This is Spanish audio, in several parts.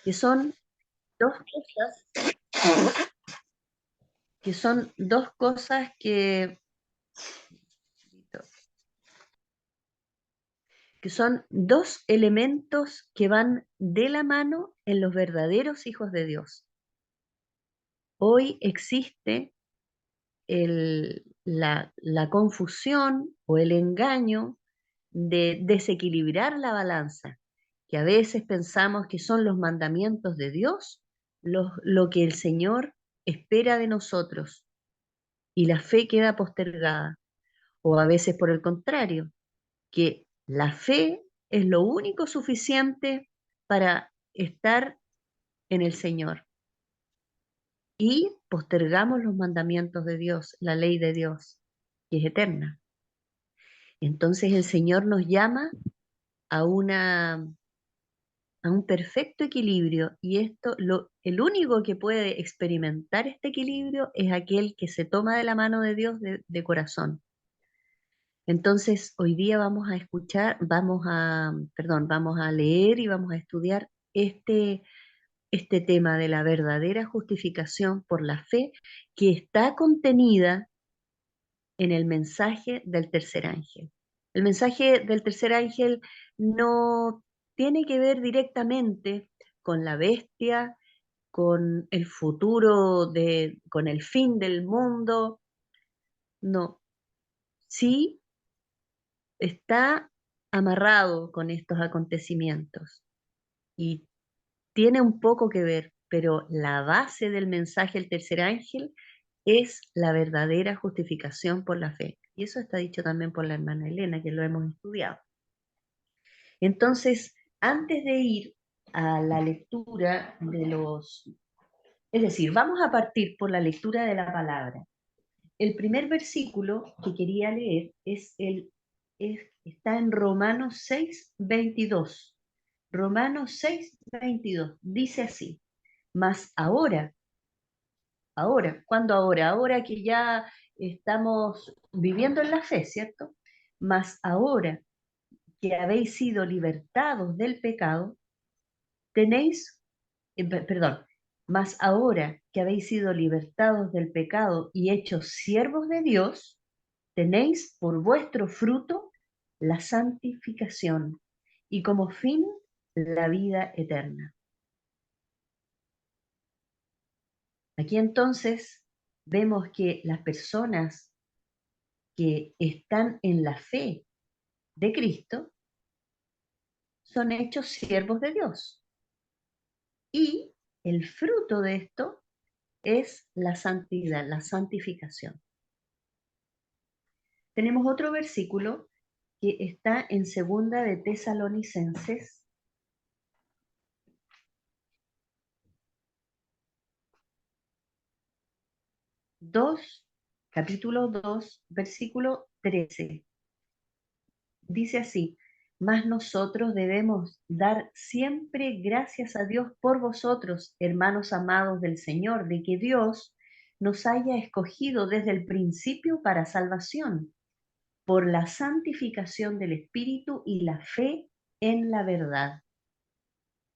que son dos cosas, que son dos cosas que son dos elementos que van de la mano en los verdaderos hijos de Dios. Hoy existe la confusión o el engaño de desequilibrar la balanza, que a veces pensamos que son los mandamientos de Dios lo que el Señor espera de nosotros y la fe queda postergada. O a veces por el contrario, que la fe es lo único suficiente para estar en el Señor y postergamos los mandamientos de Dios, la ley de Dios, que es eterna. Entonces el Señor nos llama a a un perfecto equilibrio y el único que puede experimentar este equilibrio es aquel que se toma de la mano de Dios de corazón. Entonces, hoy día vamos a escuchar, vamos a leer y vamos a estudiar este tema de la verdadera justificación por la fe que está contenida en el mensaje del tercer ángel. El mensaje del tercer ángel no tiene que ver directamente con la bestia, con el futuro, con el fin del mundo, no, sí está amarrado con estos acontecimientos y tiene un poco que ver, pero la base del mensaje del tercer ángel es la verdadera justificación por la fe. Y eso está dicho también por la hermana Elena, que lo hemos estudiado. Entonces, antes de ir a la lectura es decir, vamos a partir por la lectura de la palabra. El primer versículo que quería leer está en Romanos 6:22. Romanos 6:22 dice así: mas ahora, ¿cuándo ahora? Ahora que ya estamos viviendo en la fe, ¿cierto? Mas ahora que habéis sido libertados del pecado, tenéis, perdón, mas ahora que habéis sido libertados del pecado y hechos siervos de Dios, tenéis por vuestro fruto la santificación y como fin la vida eterna. Aquí entonces vemos que las personas que están en la fe de Cristo son hechos siervos de Dios. Y el fruto de esto es la santidad, la santificación. Tenemos otro versículo que está en segunda de Tesalonicenses 2, capítulo 2, versículo 13. Dice así: mas nosotros debemos dar siempre gracias a Dios por vosotros, hermanos amados del Señor, de que Dios nos haya escogido desde el principio para salvación, por la santificación del Espíritu y la fe en la verdad.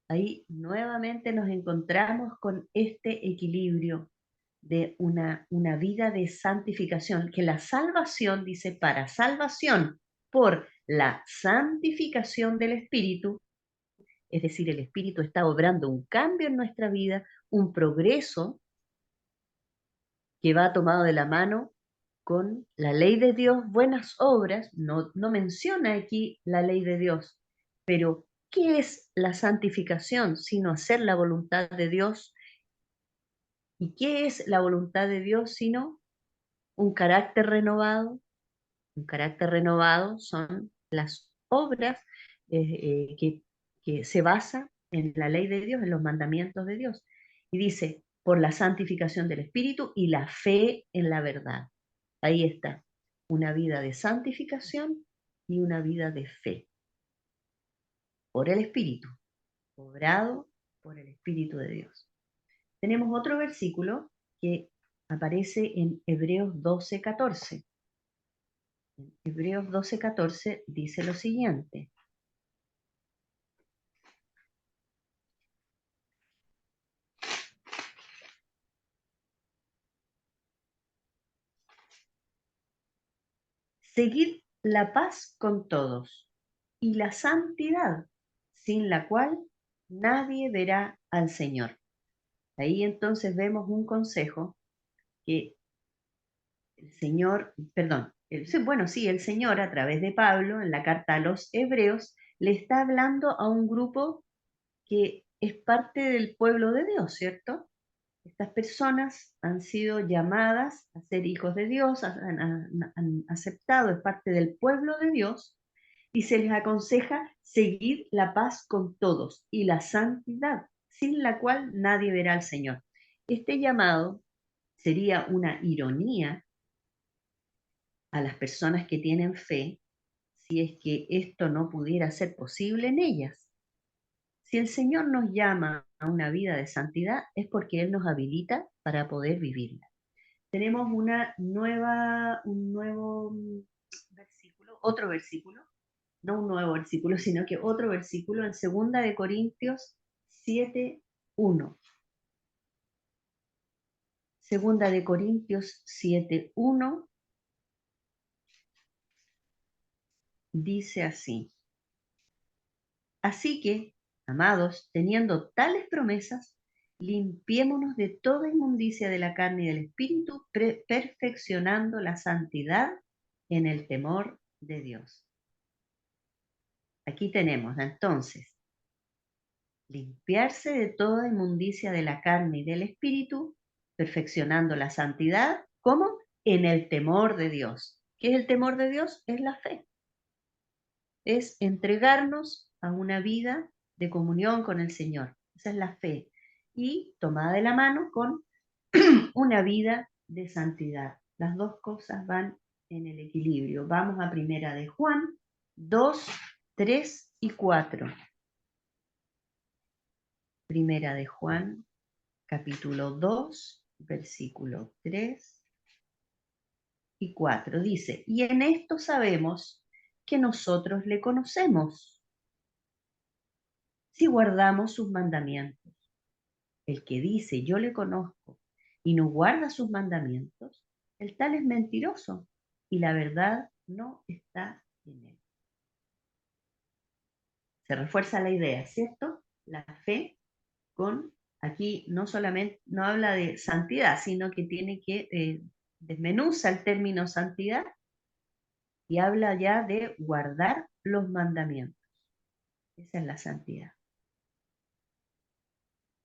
Ahí nuevamente nos encontramos con este equilibrio de una vida de santificación, que la salvación, dice, para salvación por la santificación del Espíritu, es decir, el Espíritu está obrando un cambio en nuestra vida, un progreso que va tomado de la mano con la ley de Dios, buenas obras, no menciona aquí la ley de Dios, pero ¿qué es la santificación sino hacer la voluntad de Dios? ¿Y qué es la voluntad de Dios sino un carácter renovado? Un carácter renovado son las obras que se basan en la ley de Dios, en los mandamientos de Dios. Y dice, por la santificación del Espíritu y la fe en la verdad. Ahí está, una vida de santificación y una vida de fe, por el Espíritu, obrado por el Espíritu de Dios. Tenemos otro versículo que aparece en Hebreos 12:14. Hebreos 12:14 dice lo siguiente: Seguid la paz con todos y la santidad, sin la cual nadie verá al Señor. Ahí entonces vemos un consejo que el Señor, perdón, el Señor a través de Pablo en la carta a los Hebreos le está hablando a un grupo que es parte del pueblo de Dios, ¿cierto? Estas personas han sido llamadas a ser hijos de Dios, han aceptado, es parte del pueblo de Dios, y se les aconseja seguir la paz con todos y la santidad, sin la cual nadie verá al Señor. Este llamado sería una ironía a las personas que tienen fe si es que esto no pudiera ser posible en ellas. Si el Señor nos llama a una vida de santidad es porque Él nos habilita para poder vivirla. Tenemos un nuevo versículo, otro versículo, no un nuevo versículo, sino que otro versículo en 2 Corintios 7:1. 2 Corintios 7:1 dice así: Así que, amados, teniendo tales promesas, limpiémonos de toda inmundicia de la carne y del espíritu, perfeccionando la santidad en el temor de Dios. Aquí tenemos entonces limpiarse de toda inmundicia de la carne y del espíritu, perfeccionando la santidad, ¿cómo? En el temor de Dios. ¿Qué es el temor de Dios? Es la fe. Es entregarnos a una vida de comunión con el Señor. Esa es la fe. Y tomada de la mano con una vida de santidad. Las dos cosas van en el equilibrio. Vamos a 1 de Juan 2, 3 y 4. Primera de Juan, capítulo 2, versículo 3 y 4. Dice, y en esto sabemos que nosotros le conocemos, si guardamos sus mandamientos. El que dice yo le conozco y no guarda sus mandamientos, el tal es mentiroso y la verdad no está en él. Se refuerza la idea, ¿cierto? La fe con, aquí no solamente, no habla de santidad, sino que tiene que, desmenuza el término santidad y habla ya de guardar los mandamientos. Esa es la santidad.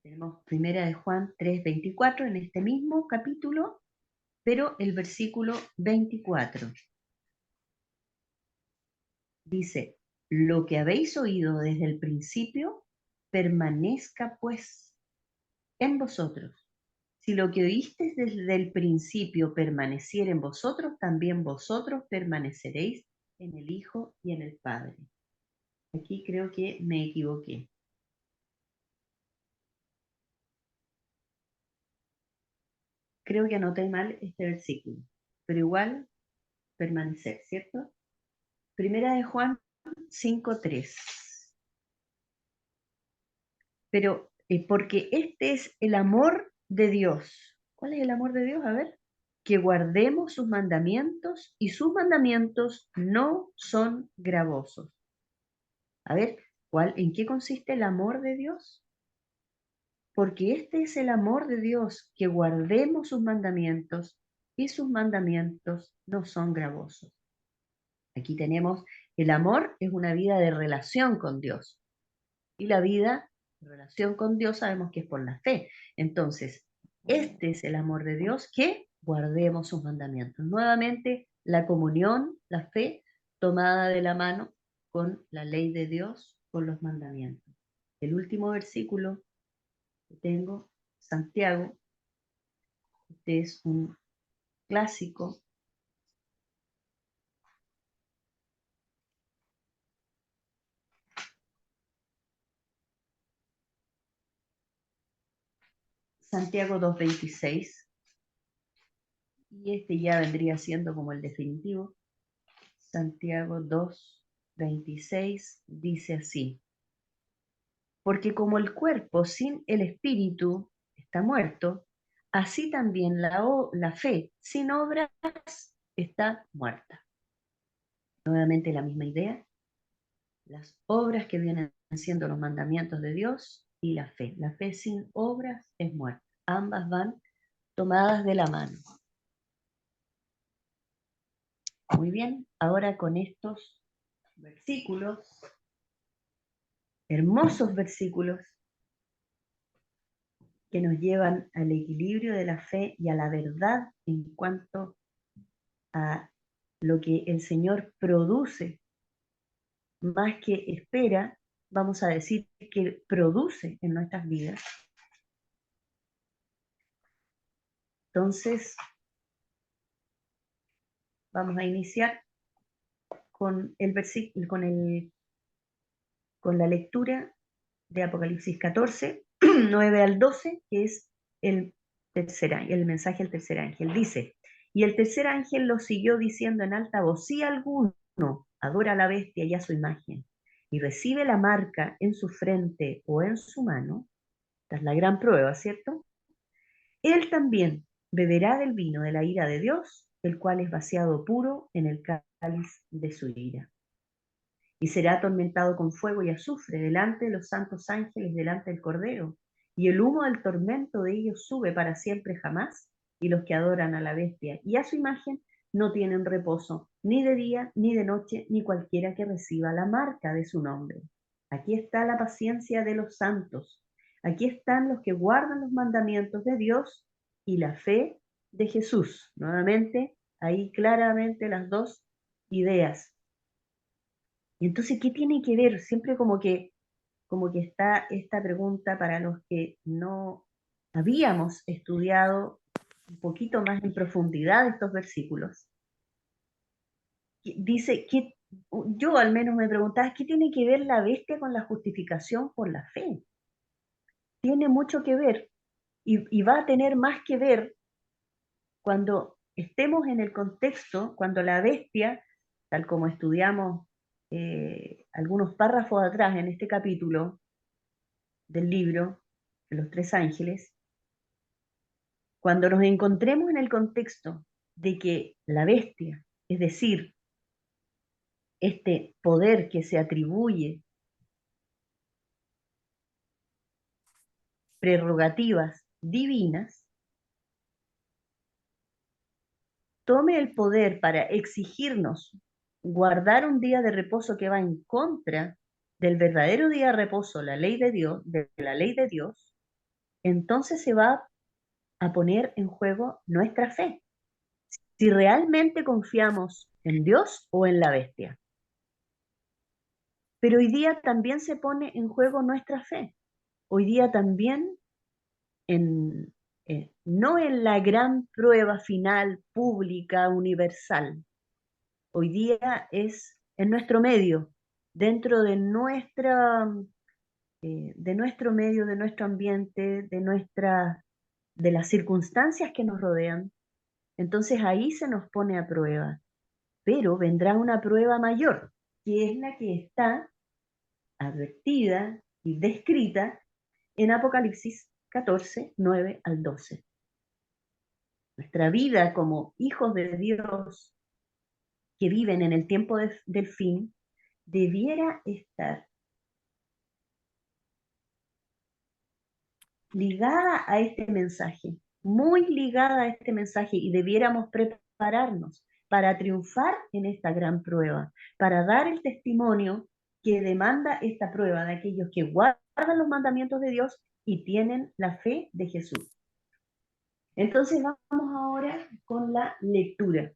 Tenemos 1 de Juan 3:24 en este mismo capítulo, pero el versículo 24 dice, lo que habéis oído desde el principio, permanezca pues en vosotros. Si lo que oísteis desde el principio permaneciera en vosotros, también vosotros permaneceréis en el Hijo y en el Padre. Aquí creo que me equivoqué. Creo que anoté mal este versículo, pero igual permanecer, ¿cierto? 1 de Juan 5:3. Pero porque este es el amor de Dios. ¿Cuál es el amor de Dios? A ver. Que guardemos sus mandamientos y sus mandamientos no son gravosos. A ver, ¿en qué consiste el amor de Dios? Porque este es el amor de Dios, que guardemos sus mandamientos y sus mandamientos no son gravosos. Aquí tenemos, el amor es una vida de relación con Dios y la vida de relación con Dios sabemos que es por la fe. Entonces, este es el amor de Dios, que guardemos sus mandamientos. Nuevamente, la comunión, la fe, tomada de la mano con la ley de Dios, con los mandamientos. El último versículo que tengo, Santiago, este es un clásico. Santiago 2:26, y este ya vendría siendo como el definitivo. Santiago 2:26 dice así: porque como el cuerpo sin el espíritu está muerto, así también la fe sin obras está muerta. Nuevamente la misma idea, las obras que vienen siendo los mandamientos de Dios y la fe. La fe sin obras es muerta. Ambas van tomadas de la mano. Muy bien, ahora con estos versículos, hermosos versículos, que nos llevan al equilibrio de la fe y a la verdad en cuanto a lo que el Señor produce, más que espera, vamos a decir que produce en nuestras vidas. Entonces, vamos a iniciar con el versículo, con la lectura de Apocalipsis 14, 9 al 12, que es el tercer ángel, el mensaje del tercer ángel. Dice, y el tercer ángel lo siguió diciendo en alta voz, si alguno adora a la bestia y a su imagen, y recibe la marca en su frente o en su mano, esta es la gran prueba, ¿cierto? Él también beberá del vino de la ira de Dios, el cual es vaciado puro en el cáliz de su ira. Y será atormentado con fuego y azufre delante de los santos ángeles, delante del Cordero. Y el humo del tormento de ellos sube para siempre jamás, y los que adoran a la bestia y a su imagen no tienen reposo, ni de día, ni de noche, ni cualquiera que reciba la marca de su nombre. Aquí está la paciencia de los santos. Aquí están los que guardan los mandamientos de Dios y la fe de Jesús. Nuevamente, ahí claramente las dos ideas. Y entonces, ¿qué tiene que ver? Siempre como que está esta pregunta para los que no habíamos estudiado un poquito más en profundidad estos versículos. Dice que yo al menos me preguntaba, ¿qué tiene que ver la bestia con la justificación por la fe? Tiene mucho que ver y va a tener más que ver cuando estemos en el contexto, cuando la bestia, tal como estudiamos algunos párrafos atrás en este capítulo del libro de los tres ángeles, cuando nos encontremos en el contexto de que la bestia, es decir, este poder que se atribuye prerrogativas divinas, tome el poder para exigirnos guardar un día de reposo que va en contra del verdadero día de reposo, la ley de Dios, de la ley de Dios, entonces se va a poner en juego nuestra fe. Si realmente confiamos en Dios o en la bestia. Pero hoy día también se pone en juego nuestra fe. Hoy día también, no en la gran prueba final, pública, universal. Hoy día es en nuestro medio, dentro de nuestro medio, de nuestro ambiente, de las circunstancias que nos rodean. Entonces ahí se nos pone a prueba. Pero vendrá una prueba mayor, que es la que está advertida y descrita en Apocalipsis 14, 9 al 12. Nuestra vida como hijos de Dios que viven en el tiempo del fin debiera estar ligada a este mensaje, muy ligada a este mensaje, y debiéramos prepararnos para triunfar en esta gran prueba, para dar el testimonio que demanda esta prueba de aquellos que guardan los mandamientos de Dios y tienen la fe de Jesús. Entonces vamos ahora con la lectura.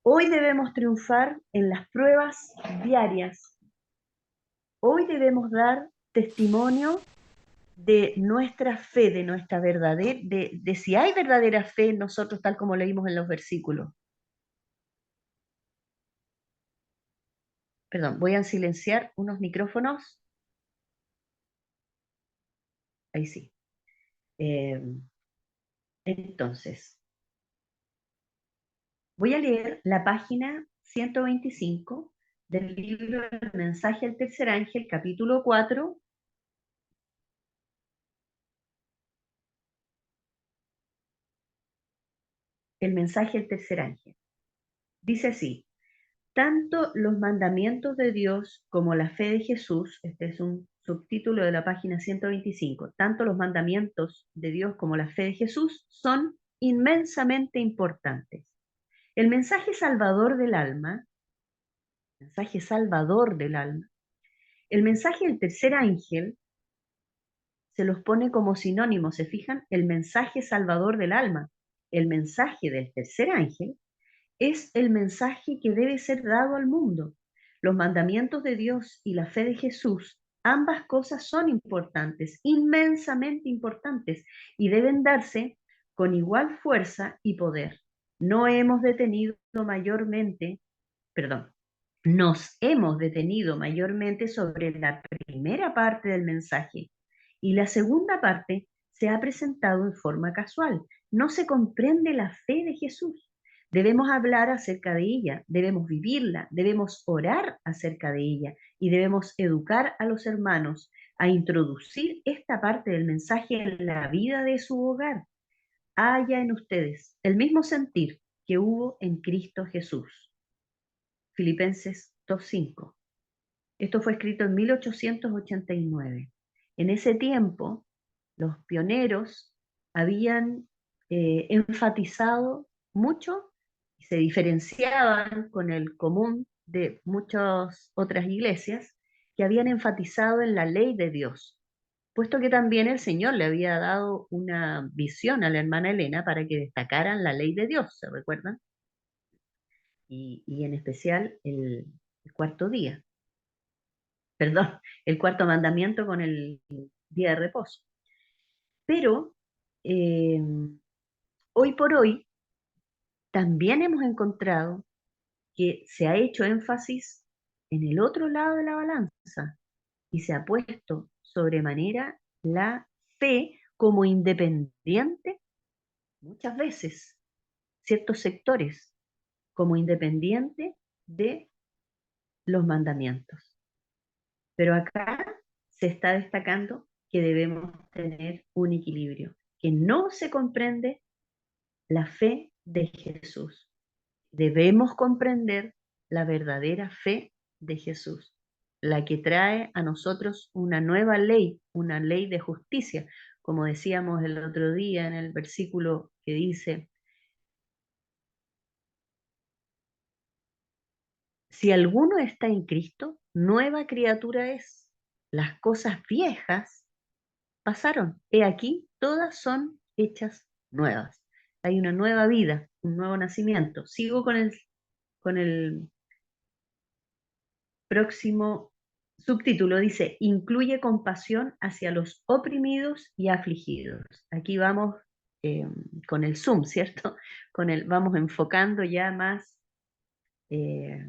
Hoy debemos triunfar en las pruebas diarias. Hoy debemos dar testimonio de nuestra fe, de nuestra verdadera, de si hay verdadera fe en nosotros, tal como leímos en los versículos. Perdón, voy a silenciar unos micrófonos. Ahí sí. Eh, entonces, voy a leer la página 125 del libro El mensaje al tercer ángel, capítulo 4. El mensaje al tercer ángel. Dice así: Tanto los mandamientos de Dios como la fe de Jesús, este es un subtítulo de la página 125, tanto los mandamientos de Dios como la fe de Jesús son inmensamente importantes. El mensaje salvador del alma, mensaje salvador del alma, el mensaje del tercer ángel se los pone como sinónimos, ¿se fijan? El mensaje salvador del alma, el mensaje del tercer ángel es el mensaje que debe ser dado al mundo. Los mandamientos de Dios y la fe de Jesús, ambas cosas son importantes, inmensamente importantes, y deben darse con igual fuerza y poder. No hemos detenido mayormente, perdón, nos hemos detenido mayormente sobre la primera parte del mensaje y la segunda parte se ha presentado en forma casual. No se comprende la fe de Jesús. Debemos hablar acerca de ella, debemos vivirla, debemos orar acerca de ella y debemos educar a los hermanos a introducir esta parte del mensaje en la vida de su hogar. Haya en ustedes el mismo sentir que hubo en Cristo Jesús. Filipenses 2:5. Esto fue escrito en 1889. En ese tiempo, los pioneros habían enfatizado mucho y se diferenciaban con el común de muchas otras iglesias que habían enfatizado en la ley de Dios, puesto que también el Señor le había dado una visión a la hermana Elena para que destacaran la ley de Dios, ¿se recuerdan? Y en especial el cuarto día, perdón, el cuarto mandamiento con el día de reposo. Pero eh, hoy por hoy también hemos encontrado que se ha hecho énfasis en el otro lado de la balanza y se ha puesto sobremanera la fe como independiente, muchas veces, ciertos sectores, como independiente de los mandamientos. Pero acá se está destacando que debemos tener un equilibrio, que no se comprende la fe de Jesús. Debemos comprender la verdadera fe de Jesús, la que trae a nosotros una nueva ley, una ley de justicia, como decíamos el otro día en el versículo que dice, si alguno está en Cristo, nueva criatura es. Las cosas viejas pasaron. He aquí, todas son hechas nuevas. Hay una nueva vida, un nuevo nacimiento. Sigo con el próximo subtítulo. Dice, incluye compasión hacia los oprimidos y afligidos. Aquí vamos eh, con el zoom, ¿cierto? Vamos enfocando ya más eh,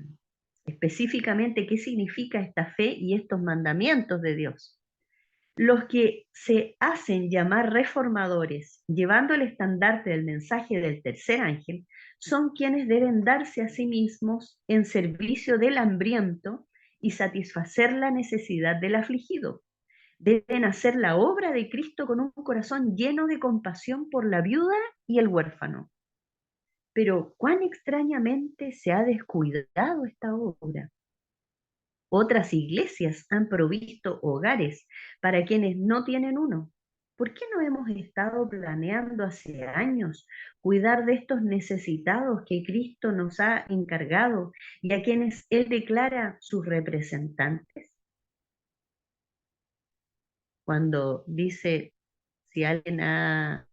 específicamente qué significa esta fe y estos mandamientos de Dios. Los que se hacen llamar reformadores, llevando el estandarte del mensaje del tercer ángel, son quienes deben darse a sí mismos en servicio del hambriento y satisfacer la necesidad del afligido. Deben hacer la obra de Cristo con un corazón lleno de compasión por la viuda y el huérfano. Pero cuán extrañamente se ha descuidado esta obra. Otras iglesias han provisto hogares para quienes no tienen uno. ¿Por qué no hemos estado planeando hace años cuidar de estos necesitados que Cristo nos ha encargado y a quienes Él declara sus representantes? Cuando dice, si alguien ha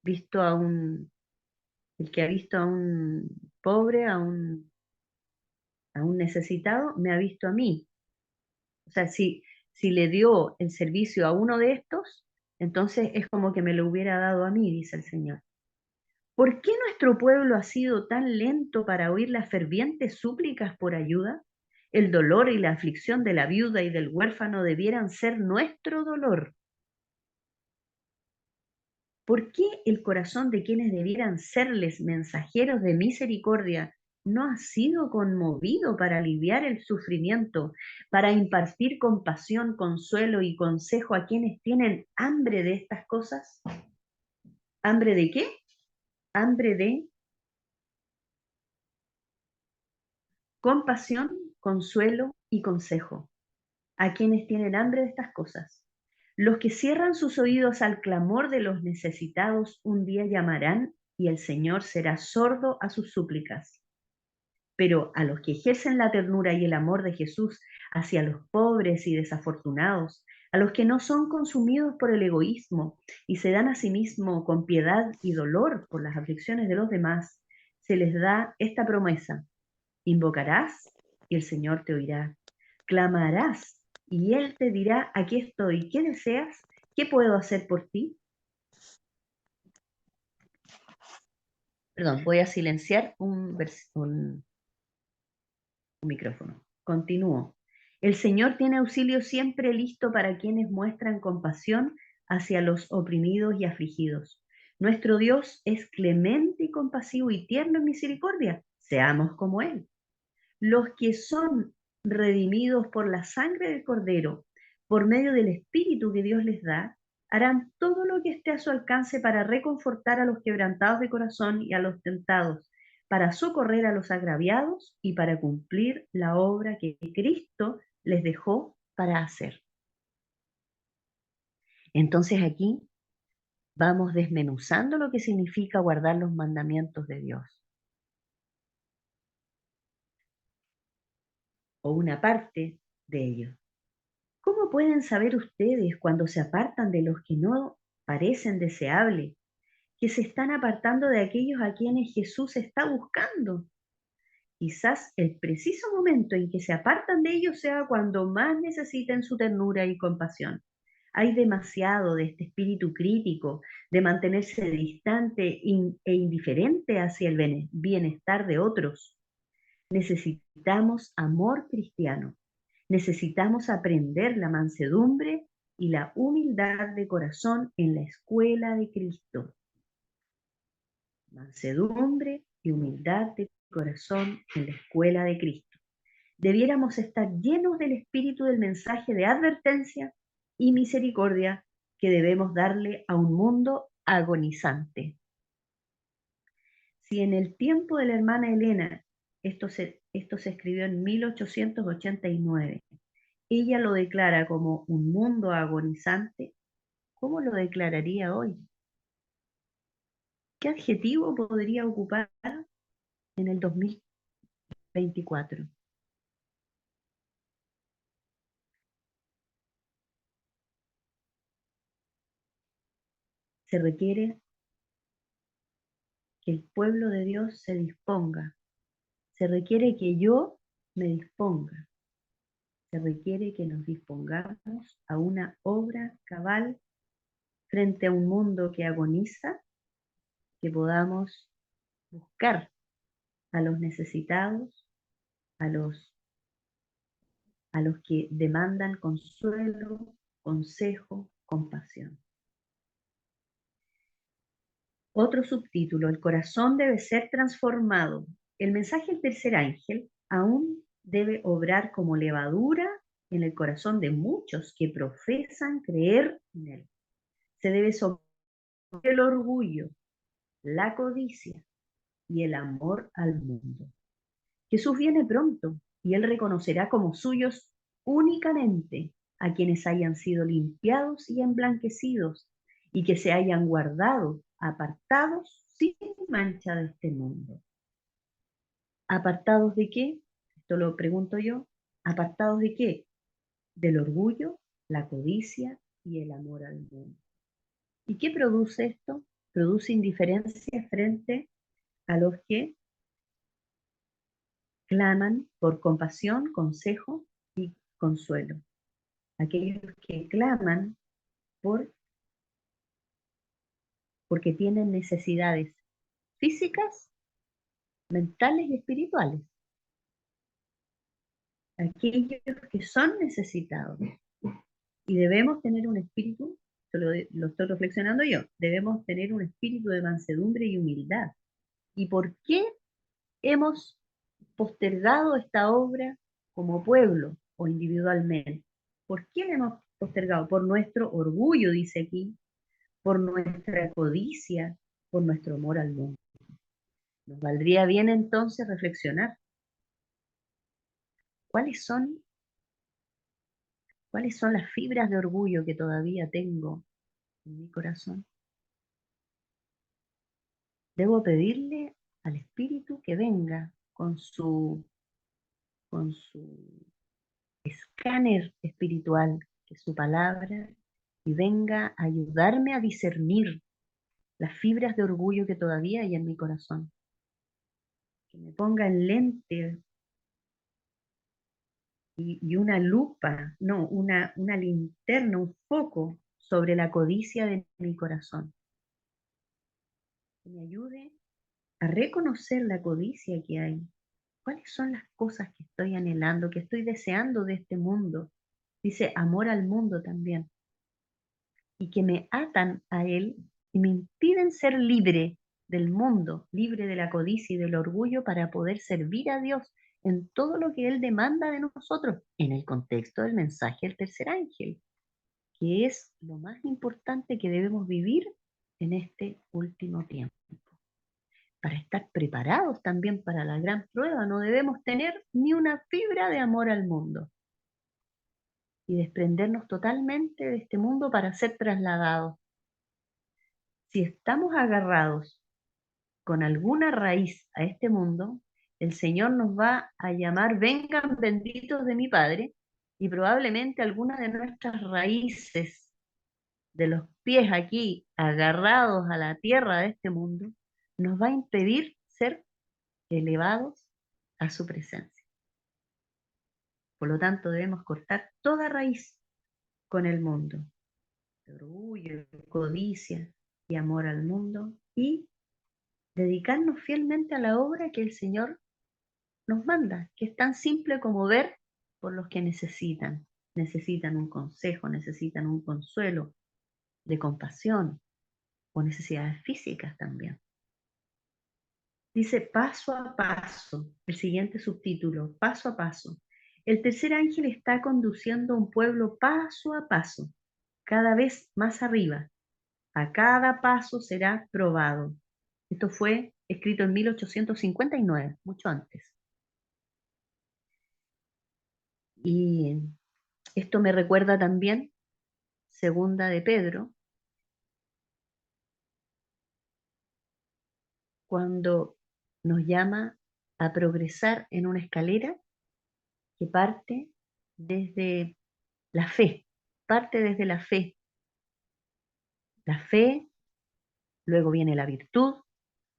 visto el que ha visto a un pobre, a un necesitado, me ha visto a mí. O sea, si le dio el servicio a uno de estos, entonces es como que me lo hubiera dado a mí, dice el Señor. ¿Por qué nuestro pueblo ha sido tan lento para oír las fervientes súplicas por ayuda? El dolor y la aflicción de la viuda y del huérfano debieran ser nuestro dolor. ¿Por qué el corazón de quienes debieran serles mensajeros de misericordia no ha sido conmovido para aliviar el sufrimiento, para impartir compasión, consuelo y consejo a quienes tienen hambre de estas cosas? ¿Hambre de qué? Hambre de compasión, consuelo y consejo a quienes tienen hambre de estas cosas. Los que cierran sus oídos al clamor de los necesitados un día llamarán y el Señor será sordo a sus súplicas. Pero a los que ejercen la ternura y el amor de Jesús hacia los pobres y desafortunados, a los que no son consumidos por el egoísmo y se dan a sí mismos con piedad y dolor por las aflicciones de los demás, se les da esta promesa: invocarás y el Señor te oirá. Clamarás y Él te dirá: aquí estoy, ¿qué deseas? ¿Qué puedo hacer por ti? Perdón, voy a silenciar un micrófono. Continúo. El Señor tiene auxilio siempre listo para quienes muestran compasión hacia los oprimidos y afligidos. Nuestro Dios es clemente y compasivo y tierno en misericordia. Seamos como Él. Los que son redimidos por la sangre del Cordero, por medio del Espíritu que Dios les da, harán todo lo que esté a su alcance para reconfortar a los quebrantados de corazón y a los tentados, para socorrer a los agraviados y para cumplir la obra que Cristo les dejó para hacer. Entonces aquí vamos desmenuzando lo que significa guardar los mandamientos de Dios, o una parte de ellos. ¿Cómo pueden saber ustedes cuando se apartan de los que no parecen deseables, que se están apartando de aquellos a quienes Jesús está buscando? Quizás el preciso momento en que se apartan de ellos sea cuando más necesiten su ternura y compasión. Hay demasiado de este espíritu crítico, de mantenerse distante e indiferente hacia el bienestar de otros. Necesitamos amor cristiano. Necesitamos aprender la mansedumbre y la humildad de corazón en la escuela de Cristo. Mansedumbre y humildad de corazón en la escuela de Cristo. Debiéramos estar llenos del espíritu del mensaje de advertencia y misericordia que debemos darle a un mundo agonizante. Si en el tiempo de la hermana Elena, esto se escribió en 1889, ella lo declara como un mundo agonizante, ¿cómo lo declararía hoy? ¿Qué adjetivo podría ocupar en el 2024? Se requiere que el pueblo de Dios se disponga, se requiere que yo me disponga, se requiere que nos dispongamos a una obra cabal frente a un mundo que agoniza, que podamos buscar a los necesitados, a los que demandan consuelo, consejo, compasión. Otro subtítulo: el corazón debe ser transformado. El mensaje del tercer ángel aún debe obrar como levadura en el corazón de muchos que profesan creer en él. Se debe someter el orgullo, la codicia y el amor al mundo. Jesús viene pronto y Él reconocerá como suyos únicamente a quienes hayan sido limpiados y emblanquecidos y que se hayan guardado, apartados sin mancha de este mundo. ¿Apartados de qué? Esto lo pregunto yo. ¿Apartados de qué? Del orgullo, la codicia y el amor al mundo. ¿Y qué produce esto? Produce indiferencia frente a los que claman por compasión, consejo y consuelo. Aquellos que claman porque tienen necesidades físicas, mentales y espirituales. Aquellos que son necesitados. Y debemos tener un espíritu, lo estoy reflexionando yo, debemos tener un espíritu de mansedumbre y humildad. ¿Y por qué hemos postergado esta obra como pueblo o individualmente? ¿Por qué la hemos postergado? Por nuestro orgullo, dice aquí, por nuestra codicia, por nuestro amor al mundo. Nos valdría bien entonces reflexionar. ¿Cuáles son, cuáles son las fibras de orgullo que todavía tengo en mi corazón? Debo pedirle al Espíritu que venga con su escáner espiritual, que es su palabra, y venga a ayudarme a discernir las fibras de orgullo que todavía hay en mi corazón. Que me ponga en lente y una lupa, no, una linterna, un foco sobre la codicia de mi corazón. Que me ayude a reconocer la codicia que hay. ¿Cuáles son las cosas que estoy anhelando, que estoy deseando de este mundo? Dice amor al mundo también. Y que me atan a él y me impiden ser libre del mundo, libre de la codicia y del orgullo para poder servir a Dios en todo lo que Él demanda de nosotros, en el contexto del mensaje del tercer ángel, que es lo más importante que debemos vivir en este último tiempo. Para estar preparados también para la gran prueba, no debemos tener ni una fibra de amor al mundo y desprendernos totalmente de este mundo para ser trasladados. Si estamos agarrados con alguna raíz a este mundo, el Señor nos va a llamar, vengan benditos de mi Padre, y probablemente algunas de nuestras raíces, de los pies aquí agarrados a la tierra de este mundo, nos va a impedir ser elevados a su presencia. Por lo tanto, debemos cortar toda raíz con el mundo, de orgullo, codicia y amor al mundo, y dedicarnos fielmente a la obra que el Señor nos manda, que es tan simple como ver por los que necesitan un consejo, necesitan un consuelo de compasión o necesidades físicas también. Dice paso a paso, el siguiente subtítulo, paso a paso. El tercer ángel está conduciendo a un pueblo paso a paso, cada vez más arriba. A cada paso será probado. Esto fue escrito en 1859, mucho antes. Y esto me recuerda también segunda de Pedro, cuando nos llama a progresar en una escalera que parte desde la fe, parte desde la fe. La fe, luego viene la virtud,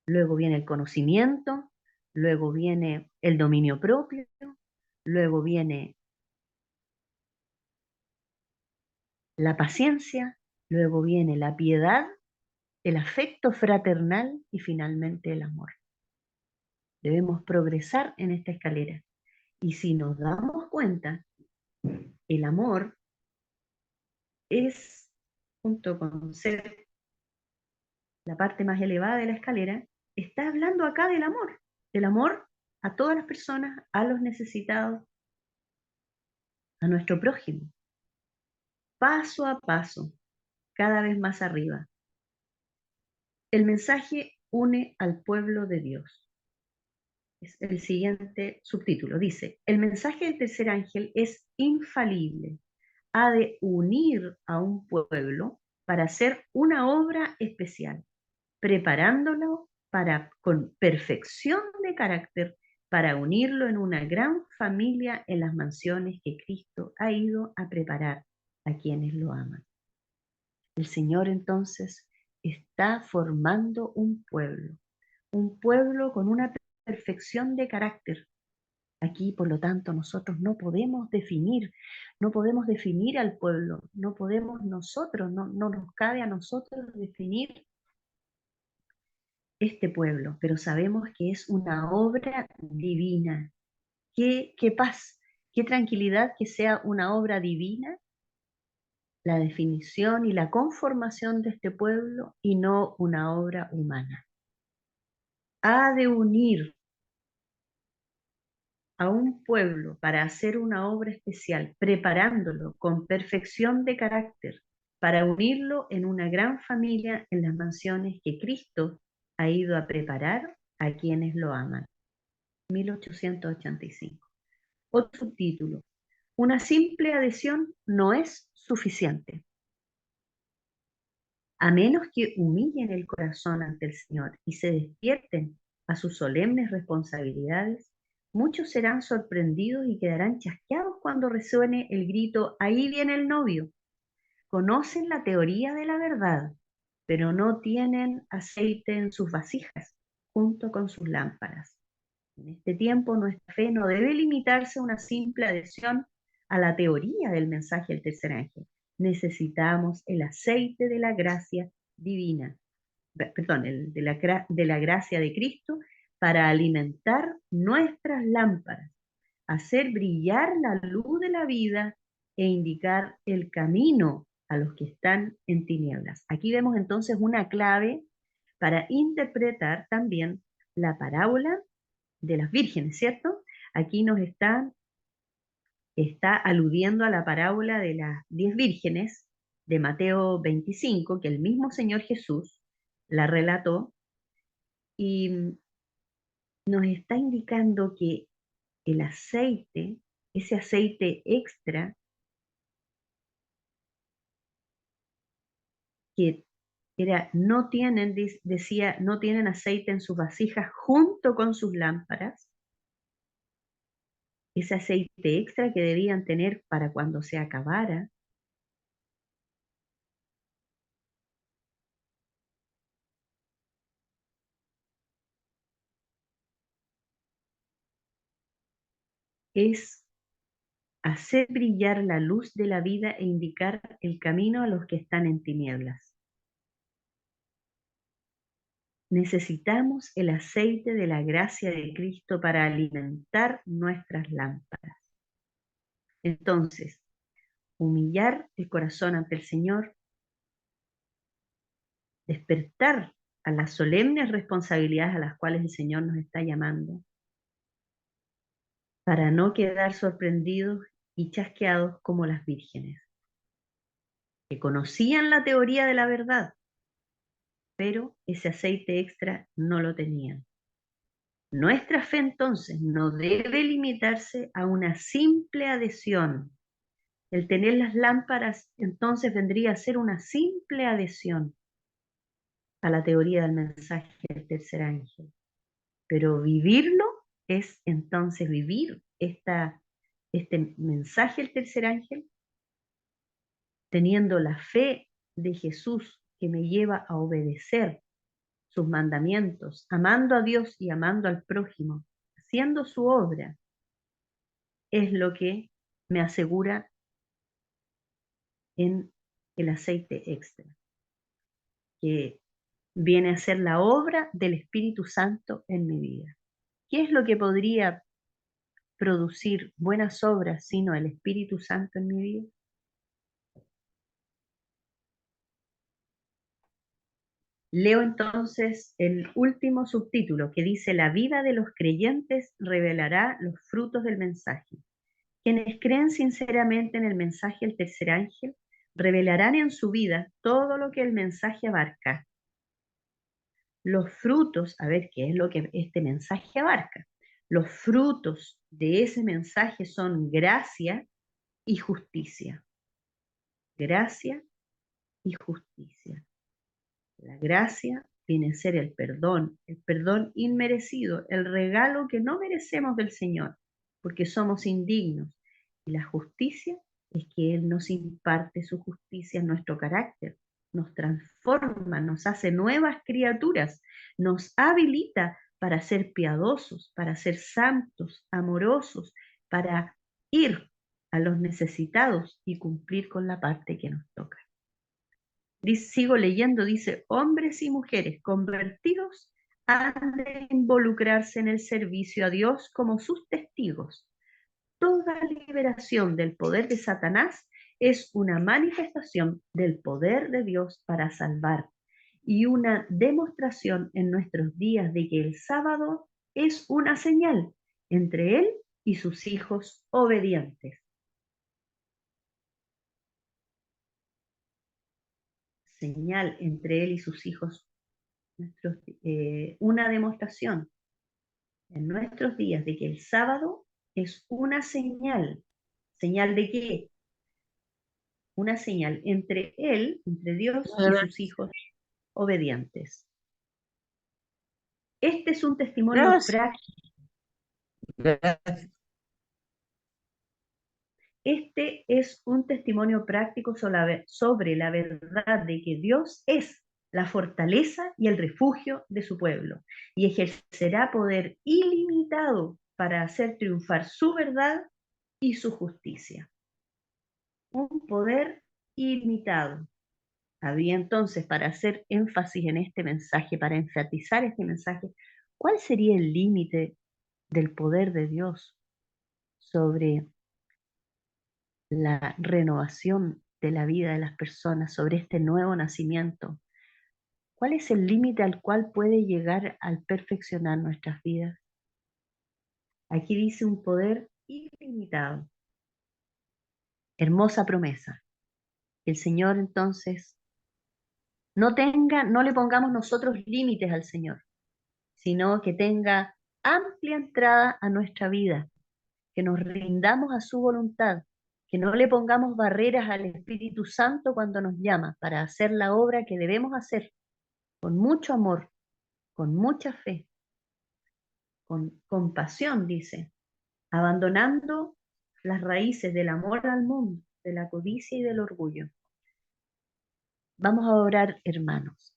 luego viene el conocimiento, luego viene el dominio propio, luego viene la paciencia, luego viene la piedad, el afecto fraternal y finalmente el amor. Debemos progresar en esta escalera. Y si nos damos cuenta, el amor es, junto con ser la parte más elevada de la escalera, está hablando acá del amor a todas las personas, a los necesitados, a nuestro prójimo, paso a paso, cada vez más arriba. El mensaje une al pueblo de Dios. Es el siguiente subtítulo. Dice, el mensaje del tercer ángel es infalible. Ha de unir a un pueblo para hacer una obra especial, preparándolo con perfección de carácter para unirlo en una gran familia en las mansiones que Cristo ha ido a preparar a quienes lo aman. El Señor entonces está formando un pueblo con una perfección de carácter. Aquí, por lo tanto, nosotros no podemos definir al pueblo, no podemos nosotros, no nos cabe a nosotros definir este pueblo, pero sabemos que es una obra divina. Qué paz, qué tranquilidad que sea una obra divina la definición y la conformación de este pueblo y no una obra humana. Ha de unir a un pueblo para hacer una obra especial, preparándolo con perfección de carácter, para unirlo en una gran familia en las mansiones que Cristo ha ido a preparar a quienes lo aman. 1885. Otro subtítulo: una simple adhesión no es suficiente. A menos que humillen el corazón ante el Señor y se despierten a sus solemnes responsabilidades, muchos serán sorprendidos y quedarán chasqueados cuando resuene el grito: "Ahí viene el novio". Conocen la teoría de la verdad, pero no tienen aceite en sus vasijas junto con sus lámparas. En este tiempo nuestra fe no debe limitarse a una simple adhesión a la teoría del mensaje del tercer ángel. Necesitamos el aceite de la gracia divina, perdón, de la gracia de Cristo para alimentar nuestras lámparas, hacer brillar la luz de la vida e indicar el camino a los que están en tinieblas. Aquí vemos entonces una clave para interpretar también la parábola de las vírgenes, ¿cierto? Aquí está aludiendo a la parábola de las 10 vírgenes de Mateo 25, que el mismo Señor Jesús la relató, y nos está indicando que el aceite, ese aceite extra que era, no tienen, decía, no tienen aceite en sus vasijas junto con sus lámparas, ese aceite extra que debían tener para cuando se acabara, es hacer brillar la luz de la vida e indicar el camino a los que están en tinieblas. Necesitamos el aceite de la gracia de Cristo para alimentar nuestras lámparas. Entonces, humillar el corazón ante el Señor, despertar a las solemnes responsabilidades a las cuales el Señor nos está llamando, para no quedar sorprendidos y chasqueados como las vírgenes, que conocían la teoría de la verdad, pero ese aceite extra no lo tenían. Nuestra fe entonces no debe limitarse a una simple adhesión. El tener las lámparas entonces vendría a ser una simple adhesión a la teoría del mensaje del tercer ángel. Pero vivirlo es entonces vivir este mensaje del tercer ángel, teniendo la fe de Jesús que me lleva a obedecer sus mandamientos, amando a Dios y amando al prójimo, haciendo su obra, es lo que me asegura en el aceite extra, que viene a ser la obra del Espíritu Santo en mi vida. ¿Qué es lo que podría producir buenas obras sino el Espíritu Santo en mi vida? Leo entonces el último subtítulo que dice: la vida de los creyentes revelará los frutos del mensaje. Quienes creen sinceramente en el mensaje del tercer ángel revelarán en su vida todo lo que el mensaje abarca. Los frutos, a ver qué es lo que este mensaje abarca. Los frutos de ese mensaje son gracia y justicia. Gracia y justicia. La gracia viene a ser el perdón inmerecido, el regalo que no merecemos del Señor, porque somos indignos. Y la justicia es que Él nos imparte su justicia en nuestro carácter, nos transforma, nos hace nuevas criaturas, nos habilita para ser piadosos, para ser santos, amorosos, para ir a los necesitados y cumplir con la parte que nos toca. Sigo leyendo, dice: hombres y mujeres convertidos han de involucrarse en el servicio a Dios como sus testigos. Toda liberación del poder de Satanás es una manifestación del poder de Dios para salvar y una demostración en nuestros días de que el sábado es una señal entre Él y sus hijos obedientes. Señal entre Él y sus hijos, una demostración en nuestros días de que el sábado es una señal. ¿Señal de qué? Una señal entre Él, entre Dios y sus hijos obedientes. Este es un testimonio Gracias. práctico. Gracias. Este es un testimonio práctico sobre la verdad de que Dios es la fortaleza y el refugio de su pueblo y ejercerá poder ilimitado para hacer triunfar su verdad y su justicia. Un poder ilimitado. Había entonces, para hacer énfasis en este mensaje, para enfatizar este mensaje, ¿cuál sería el límite del poder de Dios sobre la renovación de la vida de las personas, sobre este nuevo nacimiento? ¿Cuál es el límite al cual puede llegar al perfeccionar nuestras vidas? Aquí dice un poder ilimitado. Hermosa promesa. El Señor entonces no le pongamos nosotros límites al Señor, sino que tenga amplia entrada a nuestra vida, que nos rindamos a su voluntad, que no le pongamos barreras al Espíritu Santo cuando nos llama para hacer la obra que debemos hacer con mucho amor, con mucha fe, con compasión, dice, abandonando las raíces del amor al mundo, de la codicia y del orgullo. Vamos a orar, hermanos.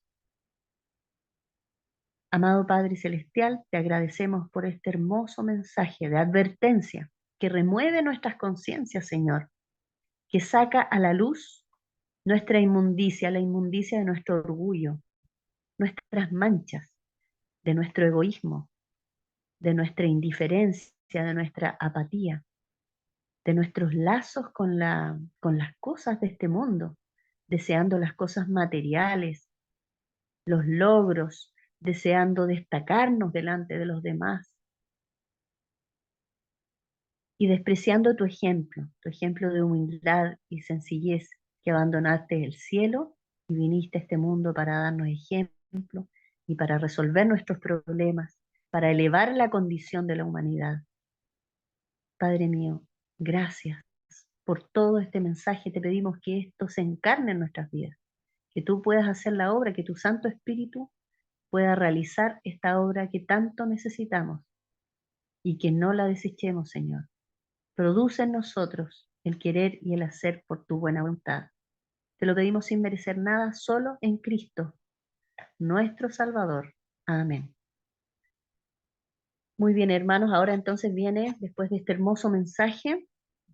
Amado Padre Celestial, te agradecemos por este hermoso mensaje de advertencia que remueve nuestras conciencias, Señor, que saca a la luz nuestra inmundicia, la inmundicia de nuestro orgullo, nuestras manchas, de nuestro egoísmo, de nuestra indiferencia, de nuestra apatía, de nuestros lazos con las cosas de este mundo, deseando las cosas materiales, los logros, deseando destacarnos delante de los demás y despreciando tu ejemplo de humildad y sencillez, que abandonaste el cielo y viniste a este mundo para darnos ejemplo y para resolver nuestros problemas, para elevar la condición de la humanidad. Padre mío, gracias por todo este mensaje. Te pedimos que esto se encarne en nuestras vidas, que tú puedas hacer la obra, que tu Santo Espíritu pueda realizar esta obra que tanto necesitamos y que no la desechemos, Señor. Produce en nosotros el querer y el hacer por tu buena voluntad. Te lo pedimos sin merecer nada, solo en Cristo, nuestro Salvador. Amén. Muy bien, hermanos, ahora entonces viene, después de este hermoso mensaje,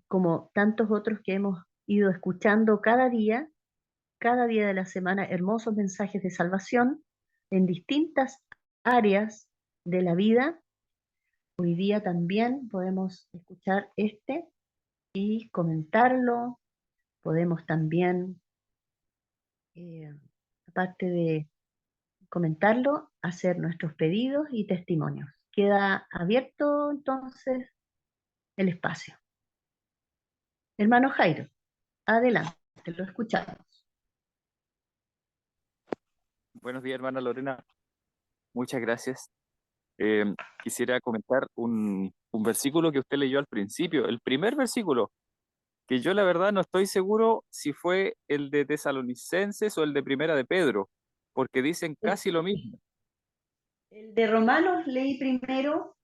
como tantos otros que hemos ido escuchando cada día de la semana, hermosos mensajes de salvación en distintas áreas de la vida. Hoy día también podemos escuchar este y comentarlo. Podemos también, eh, aparte de comentarlo, hacer nuestros pedidos y testimonios. Queda abierto entonces el espacio. Hermano Jairo, adelante, lo escuchamos. Buenos días, hermana Lorena. Muchas gracias. Eh, Quisiera comentar un versículo que usted leyó al principio, el primer versículo, que yo la verdad no estoy seguro si fue el de Tesalonicenses o el de Primera de Pedro, porque dicen El, casi lo mismo. el de Romanos leí primero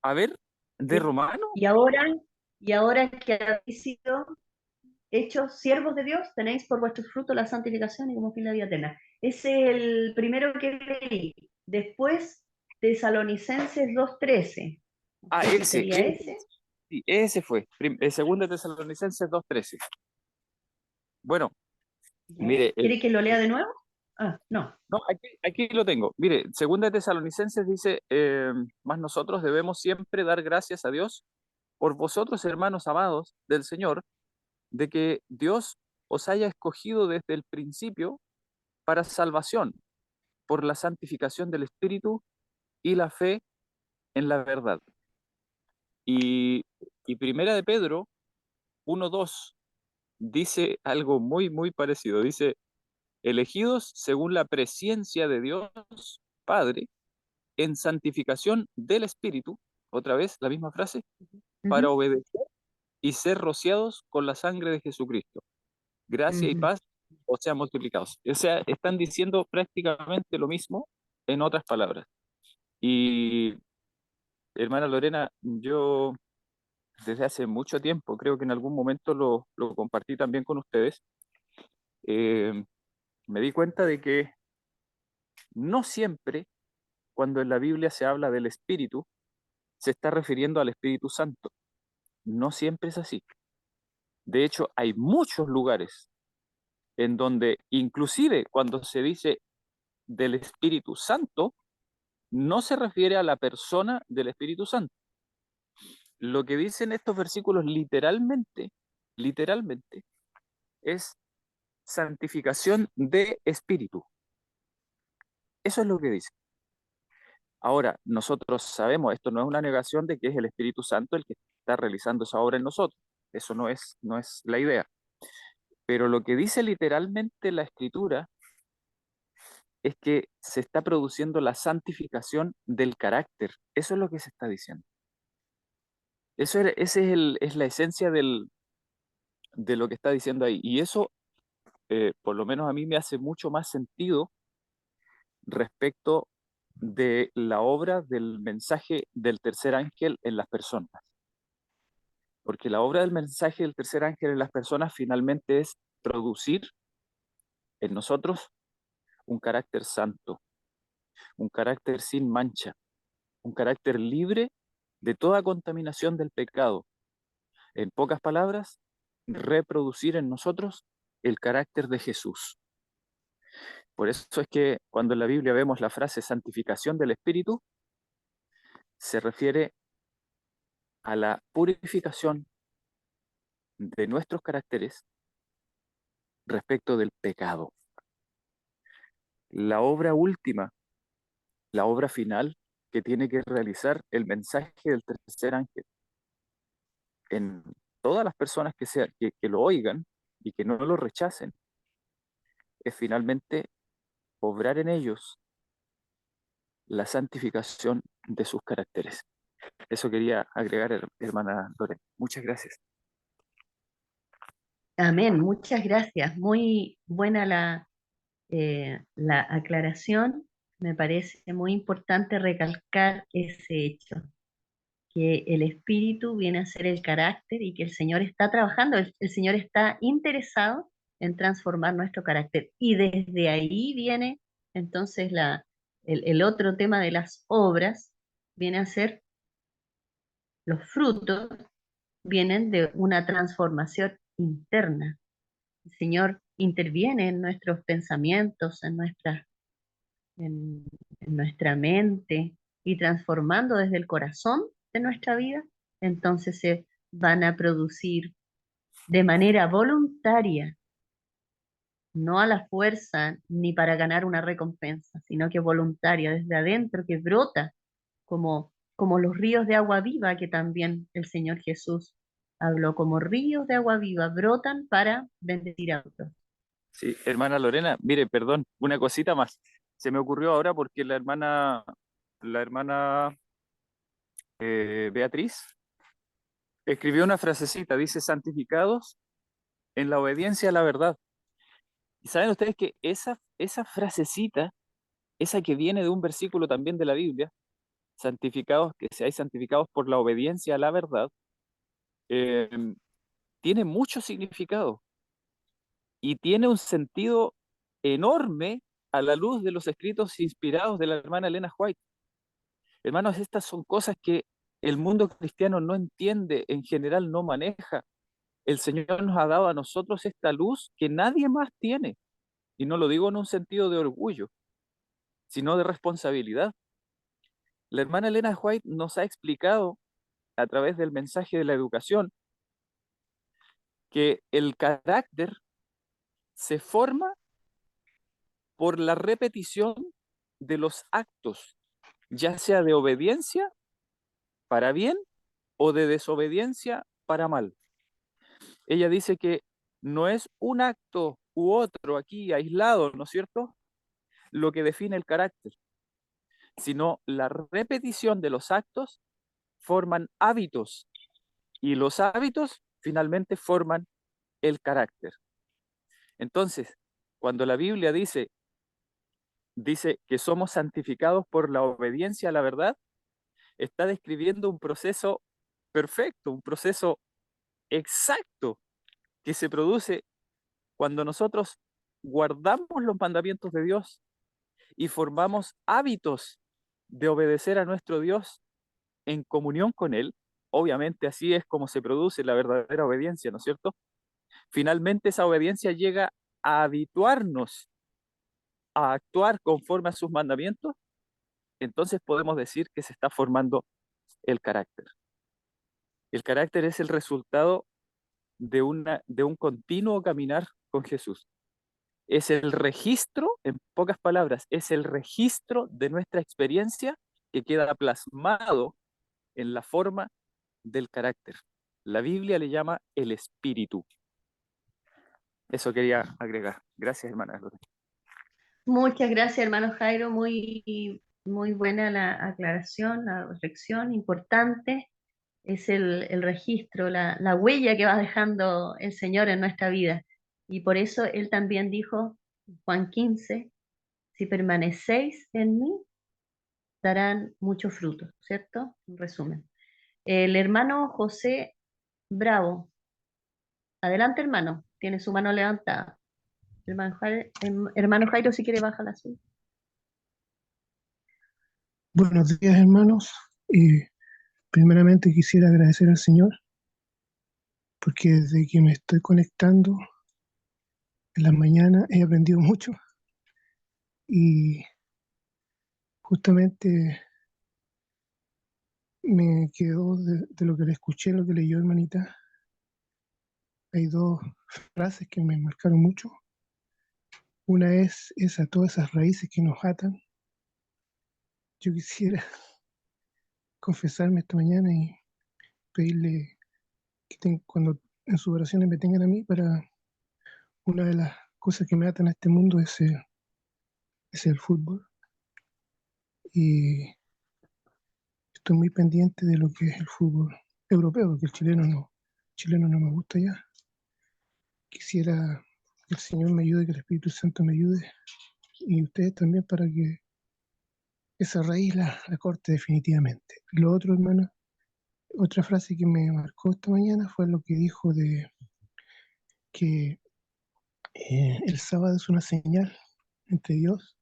A ver, ¿de y, Romano? y ahora, y ahora que habéis sido hechos siervos de Dios, tenéis por vuestro fruto la santificación y como fin la vida eterna. Ese es el primero que leí. Después, Tesalonicenses 2:13. No Ah, sé si ese, sería ese, ese. sí, ese fue, Segunda de Tesalonicenses 2:13. Bueno, ¿Ya? mire, ¿Quiere que lo lea de nuevo? Ah, no. no, aquí lo tengo. Mire, Segunda de Tesalonicenses dice, más nosotros debemos siempre dar gracias a Dios por vosotros, hermanos amados del Señor, de que Dios os haya escogido desde el principio para salvación, por la santificación del Espíritu y la fe en la verdad. Y, y Primera de Pedro 1:2 dice algo muy, muy parecido. Dice, elegidos según la presciencia de Dios Padre, en santificación del Espíritu, otra vez la misma frase, para Ujú, obedecer y ser rociados con la sangre de Jesucristo. Gracia y ujú. paz os sean multiplicados. O sea, están diciendo prácticamente lo mismo en otras palabras. Y hermana Lorena, yo desde hace mucho tiempo, creo que en algún momento lo compartí también con ustedes, eh, me di cuenta de que no siempre cuando en la Biblia se habla del Espíritu, se está refiriendo al Espíritu Santo. No siempre es así. De hecho, hay muchos lugares en donde inclusive cuando se dice del Espíritu Santo, no se refiere a la persona del Espíritu Santo. Lo que dicen estos versículos literalmente, es santificación de espíritu. Eso es lo que dice. Ahora, nosotros sabemos, esto no es una negación de que es el Espíritu Santo el que está realizando esa obra en nosotros. Eso no es la idea. Pero lo que dice literalmente la Escritura es que se está produciendo la santificación del carácter. Eso es lo que se está diciendo. Es la esencia de lo que está diciendo ahí. Y eso, por lo menos a mí, me hace mucho más sentido respecto de la obra del mensaje del tercer ángel en las personas. Porque la obra del mensaje del tercer ángel en las personas finalmente es producir en nosotros un carácter santo, un carácter sin mancha, un carácter libre de toda contaminación del pecado. En pocas palabras, reproducir en nosotros el carácter de Jesús. Por eso es que cuando en la Biblia vemos la frase santificación del Espíritu, se refiere a la purificación de nuestros caracteres respecto del pecado. La obra última, la obra final que tiene que realizar el mensaje del tercer ángel en todas las personas que lo oigan y que no lo rechacen, es finalmente obrar en ellos la santificación de sus caracteres. Eso quería agregar, hermana Lorena. Muchas gracias. Amén, muchas gracias. Muy buena la aclaración. Me parece muy importante recalcar ese hecho, que el espíritu viene a ser el carácter y que el Señor está trabajando, el Señor está interesado en transformar nuestro carácter. Y desde ahí viene entonces el otro tema de las obras, viene a ser los frutos, vienen de una transformación interna. El Señor interviene en nuestros pensamientos, en, en nuestra mente y transformando desde el corazón de nuestra vida, entonces se van a producir de manera voluntaria, no a la fuerza ni para ganar una recompensa, sino que voluntaria, desde adentro, que brota como los ríos de agua viva que también el Señor Jesús habló, como ríos de agua viva brotan para bendecir a otros. Sí, hermana Lorena, mire, perdón, una cosita más. Se me ocurrió ahora porque la hermana Beatriz escribió una frasecita, dice, santificados en la obediencia a la verdad. Y saben ustedes que esa frasecita, esa que viene de un versículo también de la Biblia, santificados, que seáis santificados por la obediencia a la verdad, eh, tiene mucho significado y tiene un sentido enorme a la luz de los escritos inspirados de la hermana Elena White. Hermanos, estas son cosas que el mundo cristiano no entiende, en general no maneja. El Señor nos ha dado a nosotros esta luz que nadie más tiene. Y no lo digo en un sentido de orgullo, sino de responsabilidad. La hermana Elena White nos ha explicado a través del mensaje de la educación que el carácter se forma por la repetición de los actos, ya sea de obediencia para bien o de desobediencia para mal. Ella dice que no es un acto u otro aquí aislado, ¿no es cierto?, lo que define el carácter, sino la repetición de los actos forman hábitos Y los hábitos finalmente forman el carácter. Entonces, cuando la Biblia dice que somos santificados por la obediencia a la verdad, está describiendo un proceso perfecto, un proceso exacto que se produce cuando nosotros guardamos los mandamientos de Dios y formamos hábitos de obedecer a nuestro Dios en comunión con Él. Obviamente así es como se produce la verdadera obediencia, ¿no es cierto? Finalmente esa obediencia llega a habituarnos a actuar conforme a sus mandamientos, entonces podemos decir que se está formando el carácter. El carácter es el resultado de un continuo caminar con Jesús. Es el registro, en pocas palabras, es el registro de nuestra experiencia que queda plasmado en la forma del carácter. La Biblia le llama el espíritu. Eso quería agregar. Gracias, hermana. Muchas gracias, hermano Jairo. Muy buena la aclaración, la reflexión, importante. Es el registro, la huella que va dejando el Señor en nuestra vida. Y por eso Él también dijo, Juan 15, si permanecéis en mí, darán mucho fruto, ¿cierto? En resumen. El hermano José Bravo, adelante hermano, tiene su mano levantada. Hermano Jairo, si quiere, baja la suya. Buenos días, hermanos. Primeramente quisiera agradecer al Señor porque desde que me estoy conectando en las mañanas he aprendido mucho y justamente me quedó de lo que le escuché, lo que leyó hermanita. Hay dos frases que me marcaron mucho. Una es esa, todas esas raíces que nos atan. Yo quisiera confesarme esta mañana y pedirle que cuando en sus oraciones me tengan a mí, para una de las cosas que me atan a este mundo es el fútbol. Y estoy muy pendiente de lo que es el fútbol europeo, porque el chileno no me gusta ya. Quisiera que el Señor me ayude, que el Espíritu Santo me ayude, y ustedes también, para que esa raíz la corte definitivamente. Lo otro, hermano, otra frase que me marcó esta mañana fue lo que dijo de que el sábado es una señal entre Dios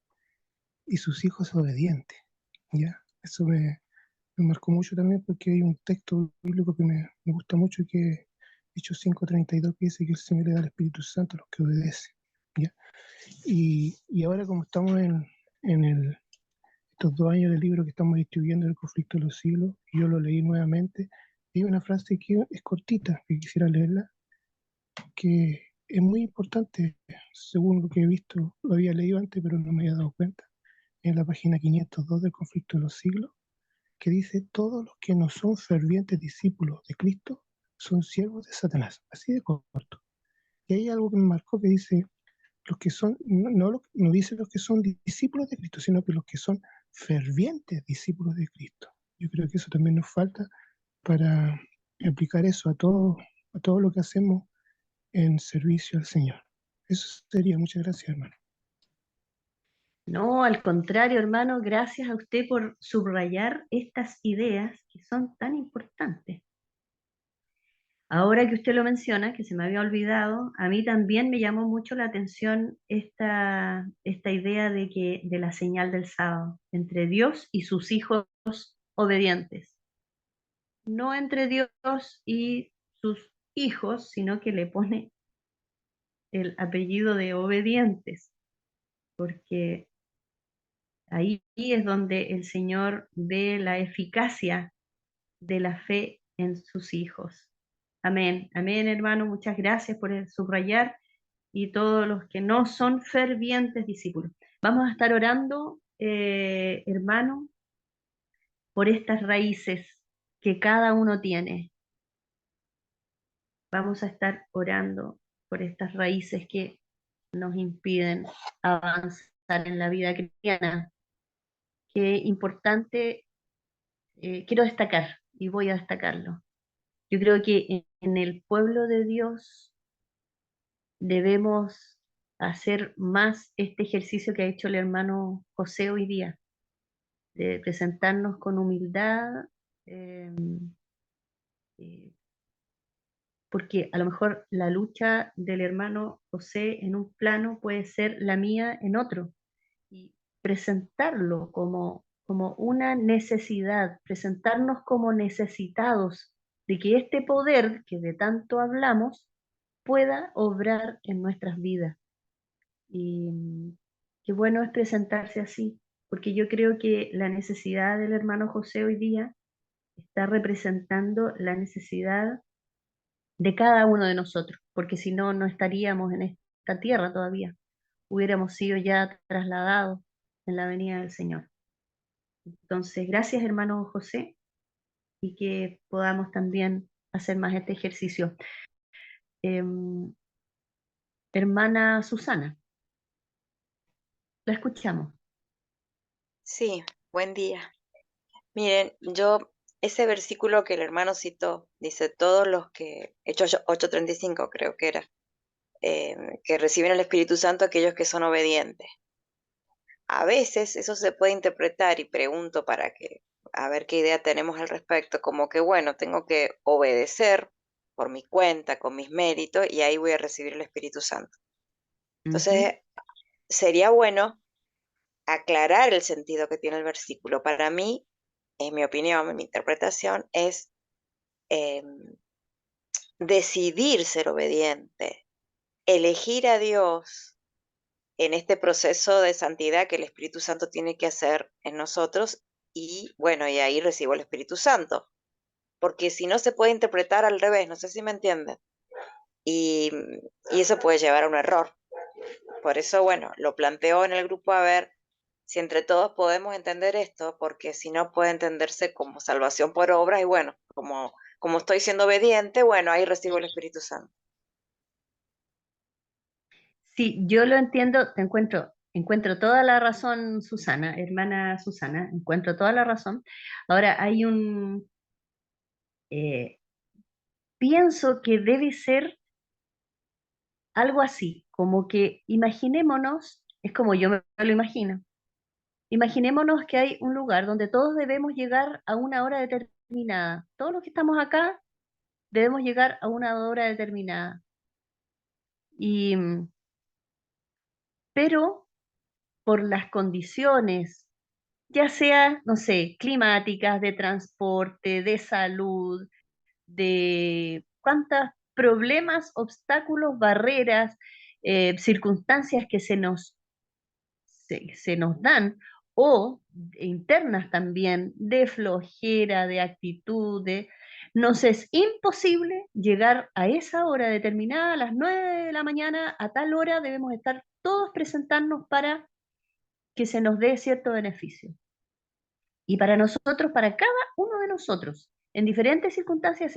y sus hijos obedientes. ¿Ya? Eso me marcó mucho también, porque hay un texto bíblico que me gusta mucho, que es Hechos 5:32, que dice que el Señor le da el Espíritu Santo a los que obedecen. ¿Ya? Y ahora, como estamos en estos 2 años del libro que estamos distribuyendo, El conflicto de los siglos, y yo lo leí nuevamente, hay una frase que es cortita, que quisiera leerla, que es muy importante, según lo que he visto. Lo había leído antes, pero no me había dado cuenta. En la página 502 del conflicto de los siglos, que dice: todos los que no son fervientes discípulos de Cristo son siervos de Satanás. Así de corto. Y hay algo que me marcó, que dice: los que son, no dice los que son discípulos de Cristo, sino que los que son fervientes discípulos de Cristo. Yo creo que eso también nos falta para aplicar eso a todo lo que hacemos en servicio al Señor. Eso sería. Muchas gracias, hermano. No, al contrario, hermano, gracias a usted por subrayar estas ideas que son tan importantes. Ahora que usted lo menciona, que se me había olvidado, a mí también me llamó mucho la atención esta idea de la señal del sábado, entre Dios y sus hijos obedientes. No entre Dios y sus hijos, sino que le pone el apellido de obedientes, porque ahí es donde el Señor ve la eficacia de la fe en sus hijos. Amén, amén, hermano. Muchas gracias por el subrayar, y todos los que no son fervientes discípulos. Vamos a estar orando, hermano, por estas raíces que cada uno tiene. Vamos a estar orando por estas raíces que nos impiden avanzar en la vida cristiana. Qué importante, quiero destacar, y voy a destacarlo. Yo creo que en el pueblo de Dios debemos hacer más este ejercicio que ha hecho el hermano José hoy día, de presentarnos con humildad, eh, eh, porque a lo mejor la lucha del hermano José en un plano puede ser la mía en otro, y presentarlo como una necesidad, presentarnos como necesitados de que este poder que de tanto hablamos pueda obrar en nuestras vidas. Y qué bueno es presentarse así, porque yo creo que la necesidad del hermano José hoy día está representando la necesidad de cada uno de nosotros, porque si no, no estaríamos en esta tierra todavía, hubiéramos sido ya trasladados en la venida del Señor. Entonces, gracias hermano José, y que podamos también hacer más este ejercicio. Em, Hermana Susana, la escuchamos. Sí, buen día. Miren, ese versículo que el hermano citó, dice, todos los que, Hechos 8:35 creo que era, que reciben el Espíritu Santo aquellos que son obedientes. A veces eso se puede interpretar, y pregunto a ver qué idea tenemos al respecto, como que bueno, tengo que obedecer por mi cuenta, con mis méritos, y ahí voy a recibir el Espíritu Santo. Entonces, sería bueno aclarar el sentido que tiene el versículo. Para mí, en mi opinión, en mi interpretación, es decidir ser obediente, elegir a Dios en este proceso de santidad que el Espíritu Santo tiene que hacer en nosotros, y bueno, y ahí recibo el Espíritu Santo, porque si no se puede interpretar al revés, no sé si me entienden, y, y eso puede llevar a un error. Por eso, bueno, lo planteo en el grupo a ver si entre todos podemos entender esto, porque si no puede entenderse como salvación por obras, y bueno, como estoy siendo obediente, bueno, ahí recibo el Espíritu Santo. Sí, yo lo entiendo, encuentro toda la razón, Susana, hermana Susana, encuentro toda la razón. Ahora hay eh, pienso que debe ser algo así, como que imaginémonos, es como yo me lo imagino, imaginémonos que hay un lugar donde todos debemos llegar a una hora determinada. Todos los que estamos acá debemos llegar a una hora determinada. Y, pero por las condiciones, ya sea, no sé, climáticas, de transporte, de salud, de cuántos problemas, obstáculos, barreras, circunstancias que se nos dan, o internas también, de flojera, de actitud, nos es imposible llegar a esa hora determinada, a las 9 de la mañana, a tal hora debemos estar todos presentarnos para que se nos dé cierto beneficio. Y para nosotros, para cada uno de nosotros, en diferentes circunstancias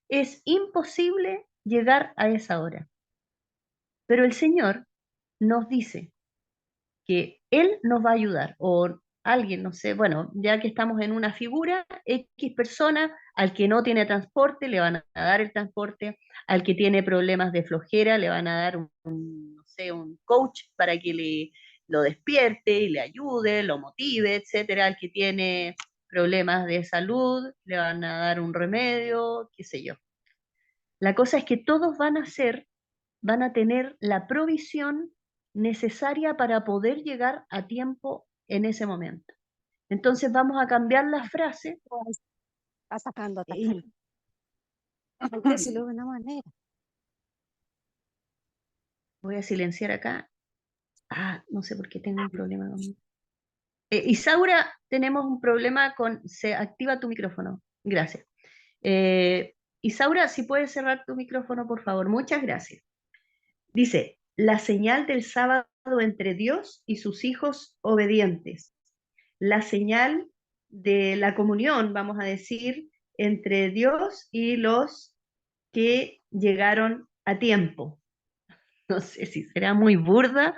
es imposible llegar a esa hora. Pero el Señor nos dice que Él nos va a ayudar, o alguien, no sé, bueno, ya que estamos en una figura, X persona, al que no tiene transporte, le van a dar el transporte, al que tiene problemas de flojera, le van a dar no sé, un coach para que lo despierte y le ayude, lo motive, etcétera, al que tiene problemas de salud, le van a dar un remedio, qué sé yo. La cosa es que todos van a tener la provisión necesaria para poder llegar a tiempo en ese momento. Entonces vamos a cambiar la frase. Está sacando y- decirlo de una manera. Voy a silenciar acá. No sé por qué tengo un problema con... Isaura, tenemos un problema con... Se activa tu micrófono. Gracias. Isaura, si puedes cerrar tu micrófono, por favor. Muchas gracias. Dice, la señal del sábado entre Dios y sus hijos obedientes. La señal de la comunión, vamos a decir, entre Dios y los que llegaron a tiempo. No sé si será muy burda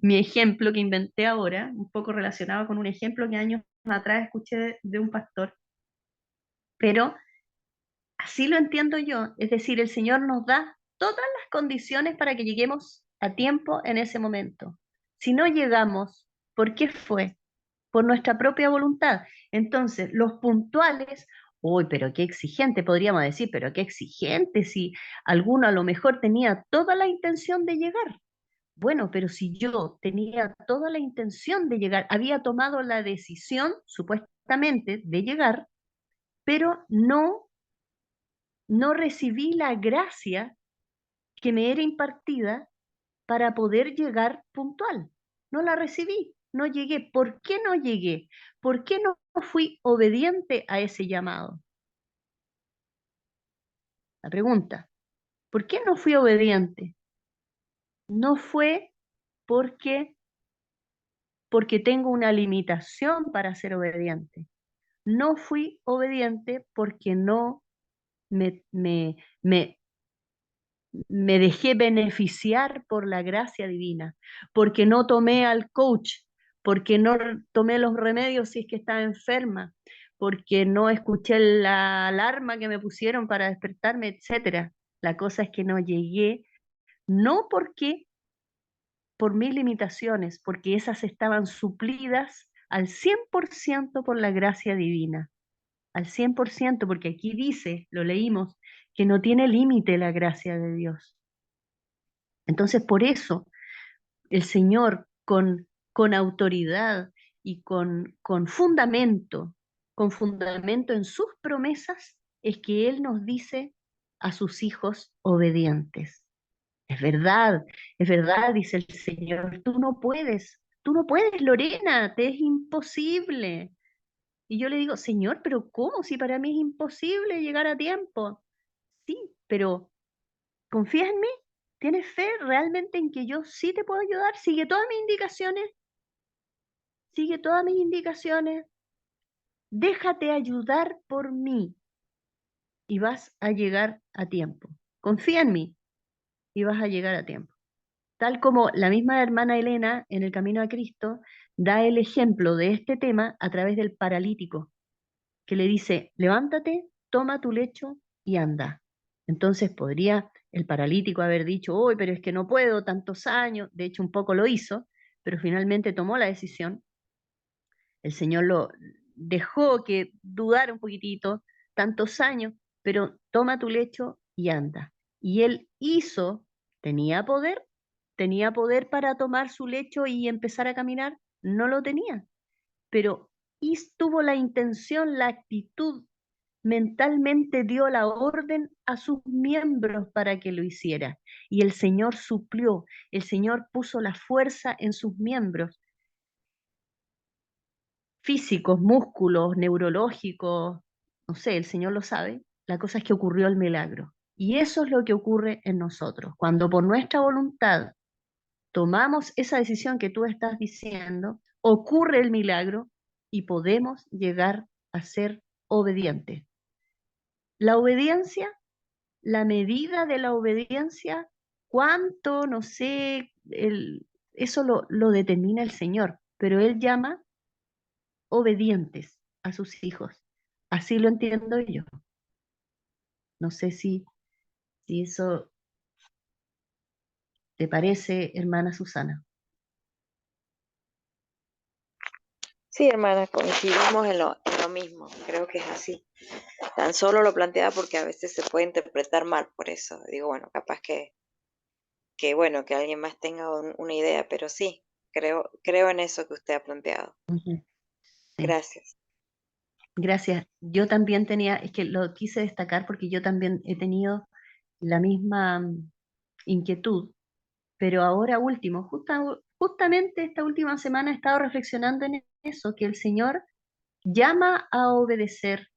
mi ejemplo que inventé ahora, un poco relacionado con un ejemplo que años atrás escuché de un pastor, pero Así lo entiendo yo. Es decir, el Señor nos da todas las condiciones para que lleguemos a tiempo en ese momento. Si no llegamos, ¿por qué fue? Por nuestra propia voluntad. Entonces, los puntuales, uy, pero qué exigente, podríamos decir, pero qué exigente si alguno a lo mejor tenía toda la intención de llegar. Bueno, pero si yo tenía toda la intención de llegar, había tomado la decisión, supuestamente, de llegar, pero no recibí la gracia que me era impartida para poder llegar puntual. No la recibí, no llegué. ¿Por qué no llegué? ¿Por qué no fui obediente a ese llamado? La pregunta, ¿por qué no fui obediente? No fue porque tengo una limitación para ser obediente. No fui obediente porque no me, me, me, me dejé beneficiar por la gracia divina, porque no tomé al coach, porque no tomé los remedios si es que estaba enferma, porque no escuché la alarma que me pusieron para despertarme, etcétera. La cosa es que no llegué, no porque por mis limitaciones, porque esas estaban suplidas al 100% por la gracia divina, al 100%, porque aquí dice, lo leímos, que no tiene límite la gracia de Dios. Entonces, por eso, el Señor con autoridad y con fundamento en sus promesas, es que Él nos dice a sus hijos obedientes. Es verdad, dice el Señor, tú no puedes, Lorena, te es imposible. Y yo le digo, Señor, pero ¿cómo? Si para mí es imposible llegar a tiempo. Sí, pero ¿confías en mí? ¿Tienes fe realmente en que yo sí te puedo ayudar? Sigue todas mis indicaciones, déjate ayudar por mí y vas a llegar a tiempo. Confía en mí y vas a llegar a tiempo. Tal como la misma hermana Elena en el Camino a Cristo da el ejemplo de este tema a través del paralítico, que le dice, levántate, toma tu lecho y anda. Entonces podría el paralítico haber dicho, uy, pero es que no puedo, tantos años, de hecho un poco lo hizo, pero finalmente tomó la decisión. El Señor lo dejó que dudara un poquitito, tantos años, pero toma tu lecho y anda. Y él hizo, tenía poder, tenía poder para tomar su lecho y empezar a caminar, no lo tenía, pero tuvo la intención, la actitud, mentalmente dio la orden a sus miembros para que lo hiciera. Y el Señor suplió, el Señor puso la fuerza en sus miembros físicos, músculos, neurológicos, no sé, el Señor lo sabe. La cosa es que ocurrió el milagro. Y eso es lo que ocurre en nosotros. Cuando por nuestra voluntad tomamos esa decisión que tú estás diciendo, ocurre el milagro y podemos llegar a ser obedientes. La obediencia, la medida de la obediencia, cuánto, no sé, eso lo determina el Señor, pero Él llama obedientes a sus hijos. Así lo entiendo yo. No sé si eso te parece, hermana Susana. Sí, hermana, coincidimos en lo mismo, creo que es así. Tan solo lo planteaba porque a veces se puede interpretar mal, por eso digo, bueno, capaz bueno, que alguien más tenga una idea, pero sí, creo en eso que usted ha planteado. Ujú, sí. Gracias. Gracias. Yo también tenía, es que lo quise destacar porque yo también he tenido la misma inquietud, pero ahora último, justamente esta última semana he estado reflexionando en eso, que el Señor llama a obedecer,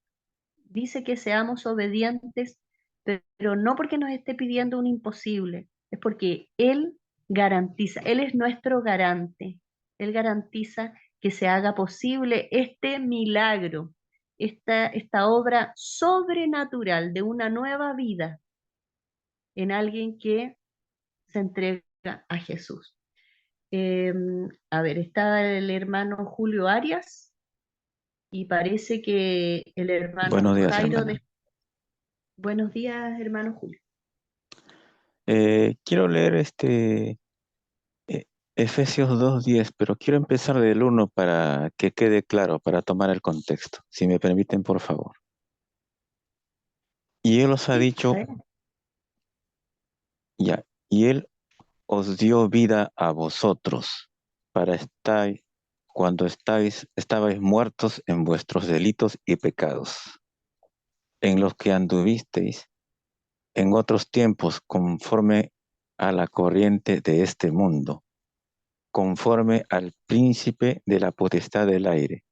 dice que seamos obedientes, pero no porque nos esté pidiendo un imposible, es porque Él garantiza, Él es nuestro garante, Él garantiza que se haga posible este milagro, esta obra sobrenatural de una nueva vida en alguien que se entrega a Jesús. Eh, a ver, está el hermano Julio Arias y parece que el hermano Buenos días, Jairo hermana. Buenos días, hermano Julio. Quiero leer Efesios 2:10, pero quiero empezar del 1 para que quede claro, para tomar el contexto, si me permiten, por favor. Y Él os ha Sí, dicho, adelante. ya, y Él os dio vida a vosotros para estar cuando estabais muertos en vuestros delitos y pecados, en los que anduvisteis en otros tiempos conforme a la corriente de este mundo, conforme al príncipe de la potestad del aire,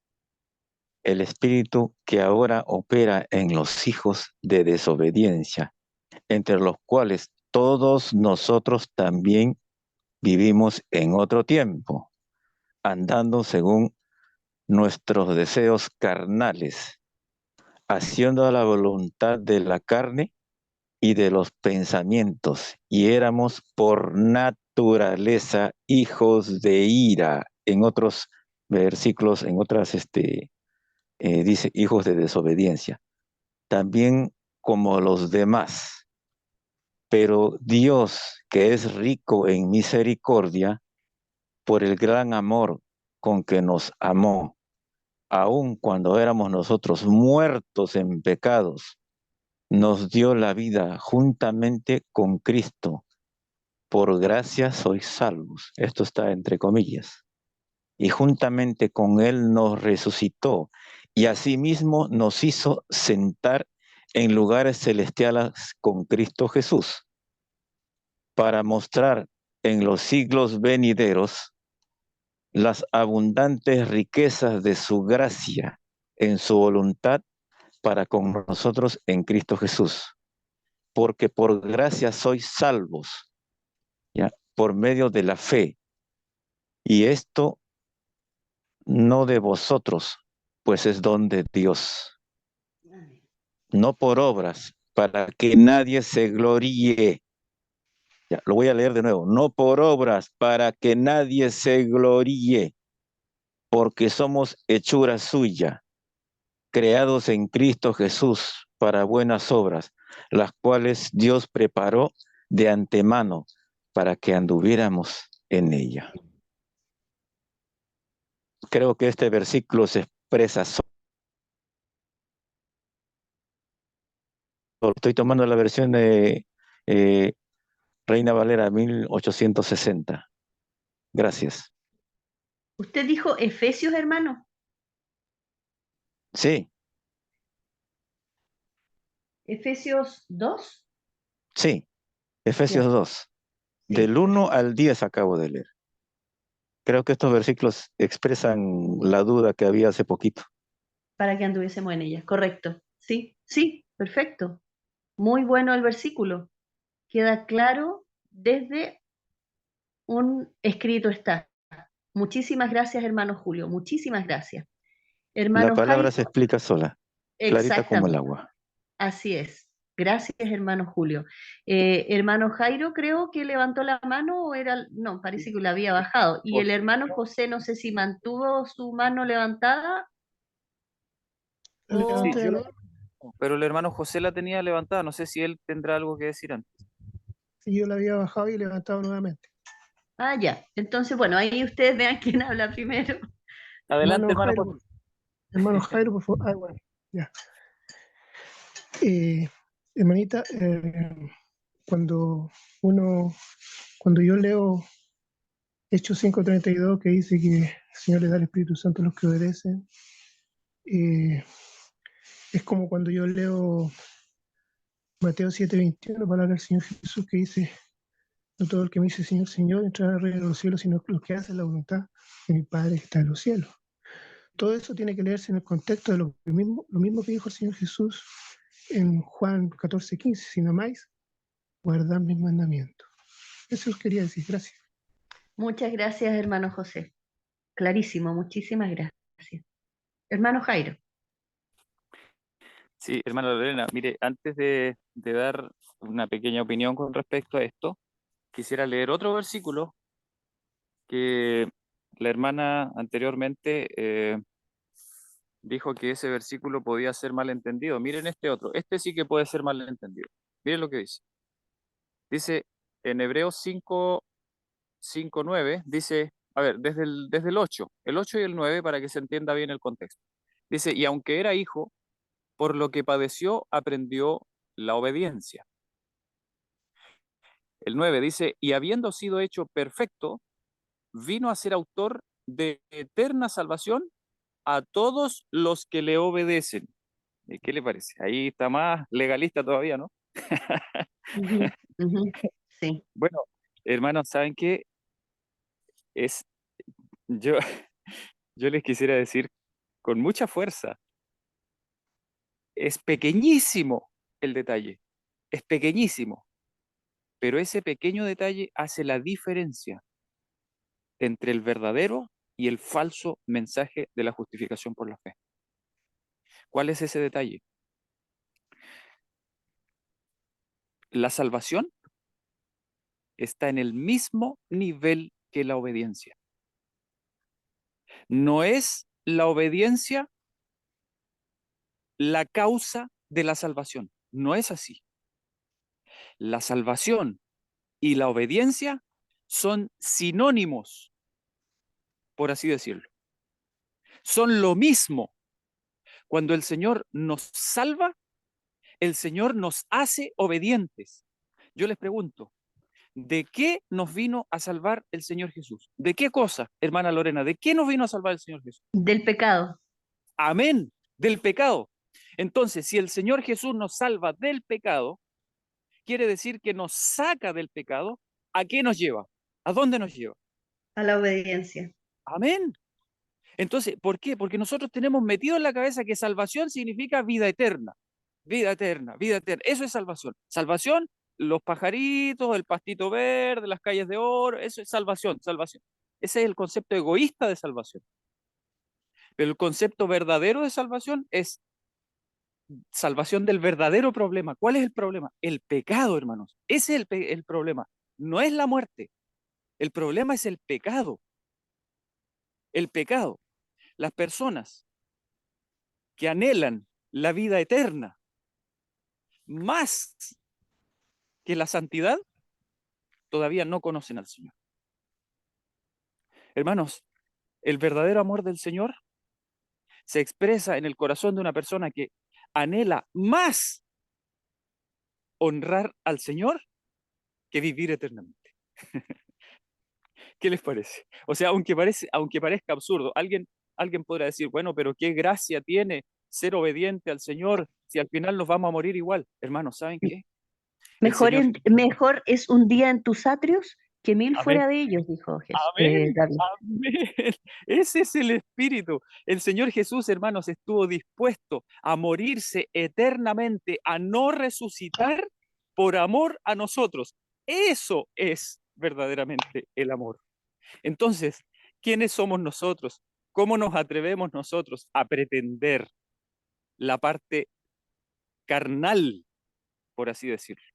el espíritu que ahora opera en los hijos de desobediencia, entre los cuales todos nosotros también vivimos en otro tiempo, andando según nuestros deseos carnales, haciendo la voluntad de la carne y de los pensamientos, y éramos por naturaleza hijos de ira. En otros versículos, en otras, dice hijos de desobediencia, también como los demás. Pero Dios, que es rico en misericordia, por el gran amor con que nos amó, aun cuando éramos nosotros muertos en pecados, nos dio la vida juntamente con Cristo. Por gracia sois salvos. Esto está entre comillas. Y juntamente con Él nos resucitó y asimismo nos hizo sentar en lugares celestiales con Cristo Jesús, para mostrar en los siglos venideros las abundantes riquezas de su gracia en su voluntad para con nosotros en Cristo Jesús. Porque por gracia sois salvos, ¿ya? Por medio de la fe. Y esto no de vosotros, pues es don de Dios, no por obras, para que nadie se gloríe. Ya, lo voy a leer de nuevo. No por obras, para que nadie se gloríe, porque somos hechura suya, creados en Cristo Jesús para buenas obras, las cuales Dios preparó de antemano para que anduviéramos en ella. Creo que este versículo se expresa solo. Estoy tomando la versión de Reina Valera 1860. Gracias. ¿Usted dijo Efesios, hermano? Sí, ¿Efesios 2? sí, Efesios Ya, 2. sí, Del 1 perfecto. al 10 acabo de leer. Creo que estos versículos expresan la duda que había hace poquito. Para que anduviésemos en ella, correcto. Sí, sí, perfecto. Muy bueno el versículo. Queda claro desde un escrito está. Muchísimas gracias, hermano Julio. Muchísimas gracias. La Hermano palabra Jairo, se explica sola, clarita como el exactamente. agua. Así es. Gracias, hermano Julio. Hermano Jairo, creo que levantó la mano o era, no, parece que la había bajado. Y el hermano José, no sé si mantuvo su mano levantada La Sí, levanté o... de yo nuevo. pero el hermano José la tenía levantada. No sé si él tendrá algo que decir antes. Y yo la había bajado y levantado nuevamente. Ah, ya. Entonces, bueno, ahí ustedes vean quién habla primero. Adelante, Hermano hermano Jairo, José. hermano Jairo, por favor. Ah, bueno, ya. Hermanita, cuando uno, cuando yo leo Hechos 5:32, que dice que el Señor le da el Espíritu Santo a los que obedecen, eh, es como cuando yo leo Mateo 7:21, palabra del Señor Jesús, que dice: no todo el que me dice Señor, Señor, entrará al reino de los cielos, sino los que hacen la voluntad de mi Padre que está en los cielos. Todo eso tiene que leerse en el contexto de lo mismo que dijo el Señor Jesús en Juan 14:15: si no amáis, guardad mis mandamientos. Eso os quería decir. Gracias. Muchas gracias, hermano José. Clarísimo, muchísimas gracias. Hermano Jairo. Sí, hermano Lorena, mire, antes de dar una pequeña opinión con respecto a esto, quisiera leer otro versículo que la hermana anteriormente dijo que ese versículo podía ser malentendido. Miren este otro, este sí que puede ser malentendido. Miren lo que dice. Dice en Hebreos 5:9, dice, a ver, desde el 8, el 8 y el 9 para que se entienda bien el contexto. Dice, y aunque era hijo, por lo que padeció, aprendió la obediencia. El 9 dice, y habiendo sido hecho perfecto, vino a ser autor de eterna salvación a todos los que le obedecen. ¿Qué le parece? Ahí está más legalista todavía, ¿no? Ujú, ujú, sí. Bueno, hermanos, ¿saben qué? Es, yo, yo les quisiera decir con mucha fuerza, es pequeñísimo el detalle, es pequeñísimo, pero ese pequeño detalle hace la diferencia entre el verdadero y el falso mensaje de la justificación por la fe. ¿Cuál es ese detalle? La salvación está en el mismo nivel que la obediencia. No es la obediencia la causa de la salvación. No es así. La salvación y la obediencia son sinónimos, por así decirlo. Son lo mismo. Cuando el Señor nos salva, el Señor nos hace obedientes. Yo les pregunto, ¿de qué nos vino a salvar el Señor Jesús? ¿De qué cosa, hermana Lorena? ¿De qué nos vino a salvar el Señor Jesús? Del pecado. Amén, del pecado. Entonces, si el Señor Jesús nos salva del pecado, quiere decir que nos saca del pecado. ¿A qué nos lleva? ¿A dónde nos lleva? A la obediencia. Amén. Entonces, ¿por qué? Porque nosotros tenemos metido en la cabeza que salvación significa vida eterna. Vida eterna, vida eterna. Eso es salvación. Salvación, los pajaritos, el pastito verde, las calles de oro, eso es salvación, salvación. Ese es el concepto egoísta de salvación. Pero el concepto verdadero de salvación es salvación del verdadero problema. ¿Cuál es el problema? El pecado, hermanos. Ese es el problema. No es la muerte. El problema es el pecado. El pecado. Las personas que anhelan la vida eterna más que la santidad, todavía no conocen al Señor. Hermanos, el verdadero amor del Señor se expresa en el corazón de una persona que anhela más honrar al Señor que vivir eternamente. ¿Qué les parece? O sea, aunque parezca absurdo, alguien podrá decir, bueno, pero qué gracia tiene ser obediente al Señor si al final nos vamos a morir igual. Hermanos, ¿saben qué? El Mejor, Señor... mejor es un día en tus atrios que mil Amén. fuera de ellos, dijo Amén, David. amén. Ese es el espíritu. El Señor Jesús, hermanos, estuvo dispuesto a morirse eternamente, a no resucitar por amor a nosotros. Eso es verdaderamente el amor. Entonces, ¿quiénes somos nosotros? ¿Cómo nos atrevemos nosotros a pretender la parte carnal, por así decirlo,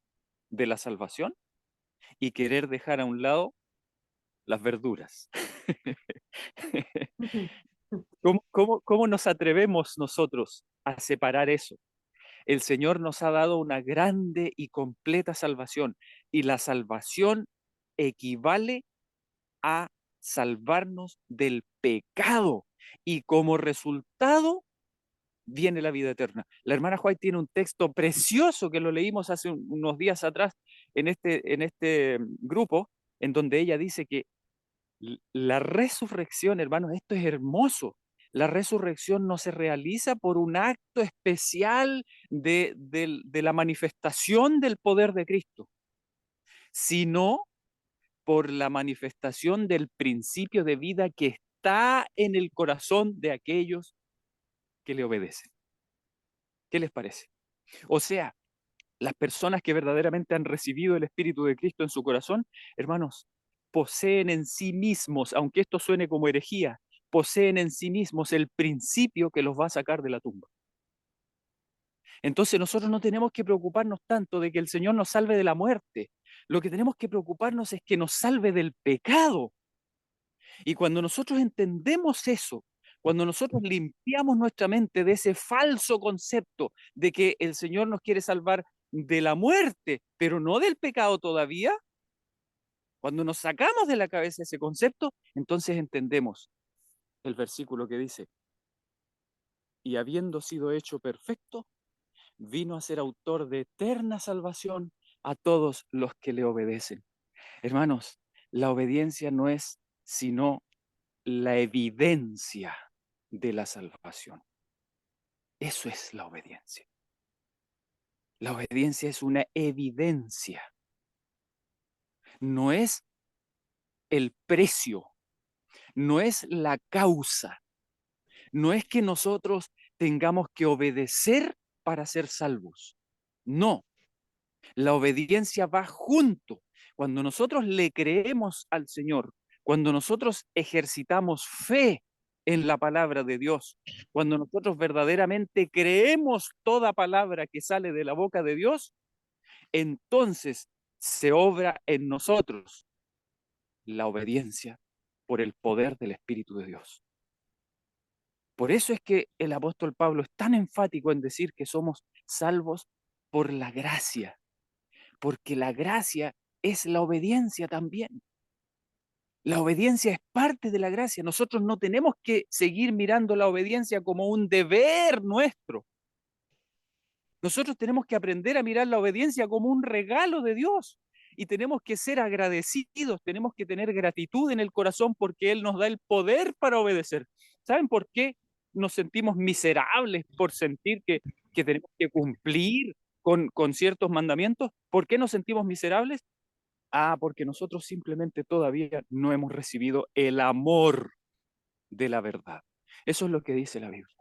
de la salvación y querer dejar a un lado las verduras? ¿Cómo nos atrevemos nosotros a separar eso? El Señor nos ha dado una grande y completa salvación, y la salvación equivale a salvarnos del pecado, y como resultado viene la vida eterna. La hermana White tiene un texto precioso que lo leímos hace unos días atrás en este grupo, en donde ella dice que la resurrección, hermanos, esto es hermoso. La resurrección no se realiza por un acto especial de la manifestación del poder de Cristo, sino por la manifestación del principio de vida que está en el corazón de aquellos que le obedecen. ¿Qué les parece? O sea, las personas que verdaderamente han recibido el Espíritu de Cristo en su corazón, hermanos, poseen en sí mismos, aunque esto suene como herejía, poseen en sí mismos el principio que los va a sacar de la tumba. Entonces nosotros no tenemos que preocuparnos tanto de que el Señor nos salve de la muerte. Lo que tenemos que preocuparnos es que nos salve del pecado. Y cuando nosotros entendemos eso, cuando nosotros limpiamos nuestra mente de ese falso concepto de que el Señor nos quiere salvar de la muerte, pero no del pecado todavía, cuando nos sacamos de la cabeza ese concepto, entonces entendemos el versículo que dice, y habiendo sido hecho perfecto, vino a ser autor de eterna salvación a todos los que le obedecen. Hermanos, la obediencia no es sino la evidencia de la salvación. Eso es la obediencia. La obediencia es una evidencia. No es el precio, no es la causa, no es que nosotros tengamos que obedecer para ser salvos. No, la obediencia va junto. Cuando nosotros le creemos al Señor, cuando nosotros ejercitamos fe en la palabra de Dios, cuando nosotros verdaderamente creemos toda palabra que sale de la boca de Dios, entonces se obra en nosotros la obediencia por el poder del Espíritu de Dios. Por eso es que el apóstol Pablo es tan enfático en decir que somos salvos por la gracia, porque la gracia es la obediencia también. La obediencia es parte de la gracia. Nosotros no tenemos que seguir mirando la obediencia como un deber nuestro. Nosotros tenemos que aprender a mirar la obediencia como un regalo de Dios y tenemos que ser agradecidos, tenemos que tener gratitud en el corazón porque Él nos da el poder para obedecer. ¿Saben por qué nos sentimos miserables por sentir que tenemos que cumplir con ciertos mandamientos? ¿Por qué nos sentimos miserables? Ah, porque nosotros simplemente todavía no hemos recibido el amor de la verdad. Eso es lo que dice la Biblia.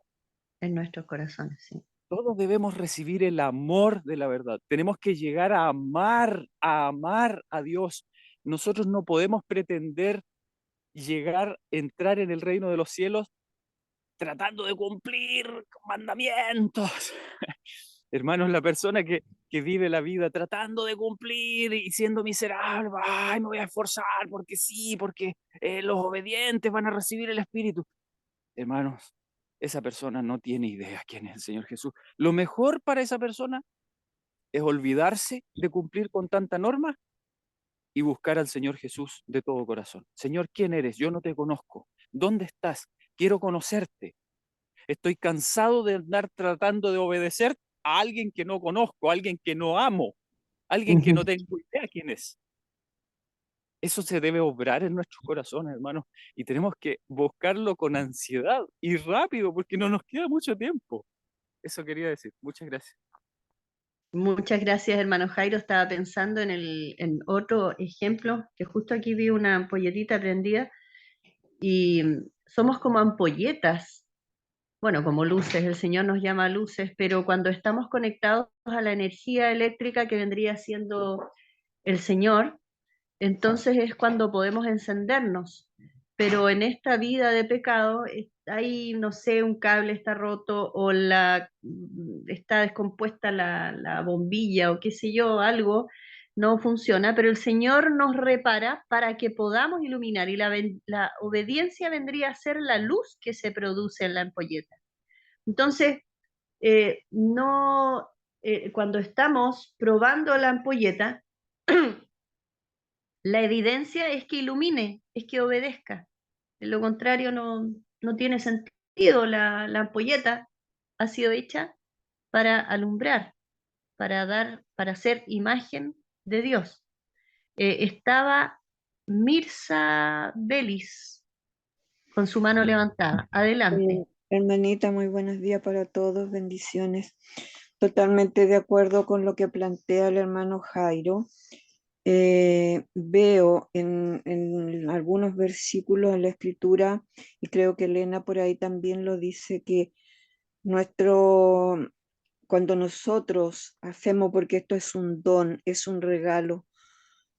En nuestros corazones, sí. Todos debemos recibir el amor de la verdad. Tenemos que llegar a amar a Dios. Nosotros no podemos pretender llegar, entrar en el reino de los cielos tratando de cumplir mandamientos. Hermanos, la persona que vive la vida tratando de cumplir y siendo miserable, ay, me voy a esforzar porque sí, porque los obedientes van a recibir el Espíritu. Hermanos, esa persona no tiene idea quién es el Señor Jesús. Lo mejor para esa persona es olvidarse de cumplir con tanta norma y buscar al Señor Jesús de todo corazón. Señor, ¿quién eres? Yo no te conozco. ¿Dónde estás? Quiero conocerte. Estoy cansado de andar tratando de obedecer a alguien que no conozco, a alguien que no amo, a alguien que no tengo idea quién es. Eso se debe obrar en nuestros corazones, hermanos, y tenemos que buscarlo con ansiedad y rápido porque no nos queda mucho tiempo. Eso quería decir. Muchas gracias. Muchas gracias, hermano Jairo. Estaba pensando en otro ejemplo, que justo aquí vi una ampolletita prendida y somos como ampolletas, bueno, como luces, el Señor nos llama luces, pero cuando estamos conectados a la energía eléctrica que vendría siendo el Señor, entonces es cuando podemos encendernos. Pero en esta vida de pecado, hay, no sé, un cable está roto o está descompuesta la bombilla o qué sé yo, algo no funciona, pero el Señor nos repara para que podamos iluminar y la obediencia vendría a ser la luz que se produce en la ampolleta. Entonces, no, cuando estamos probando la ampolleta, la evidencia es que ilumine, es que obedezca. De lo contrario, no tiene sentido. La ampolleta ha sido hecha para alumbrar, para ser imagen de Dios. Estaba Mirza Belis con su mano levantada. Adelante. Hermanita, muy buenos días para todos, bendiciones. Totalmente de acuerdo con lo que plantea el hermano Jairo. Veo en algunos versículos de la Escritura, y creo que Elena por ahí también lo dice, que cuando nosotros hacemos, porque esto es un don, es un regalo,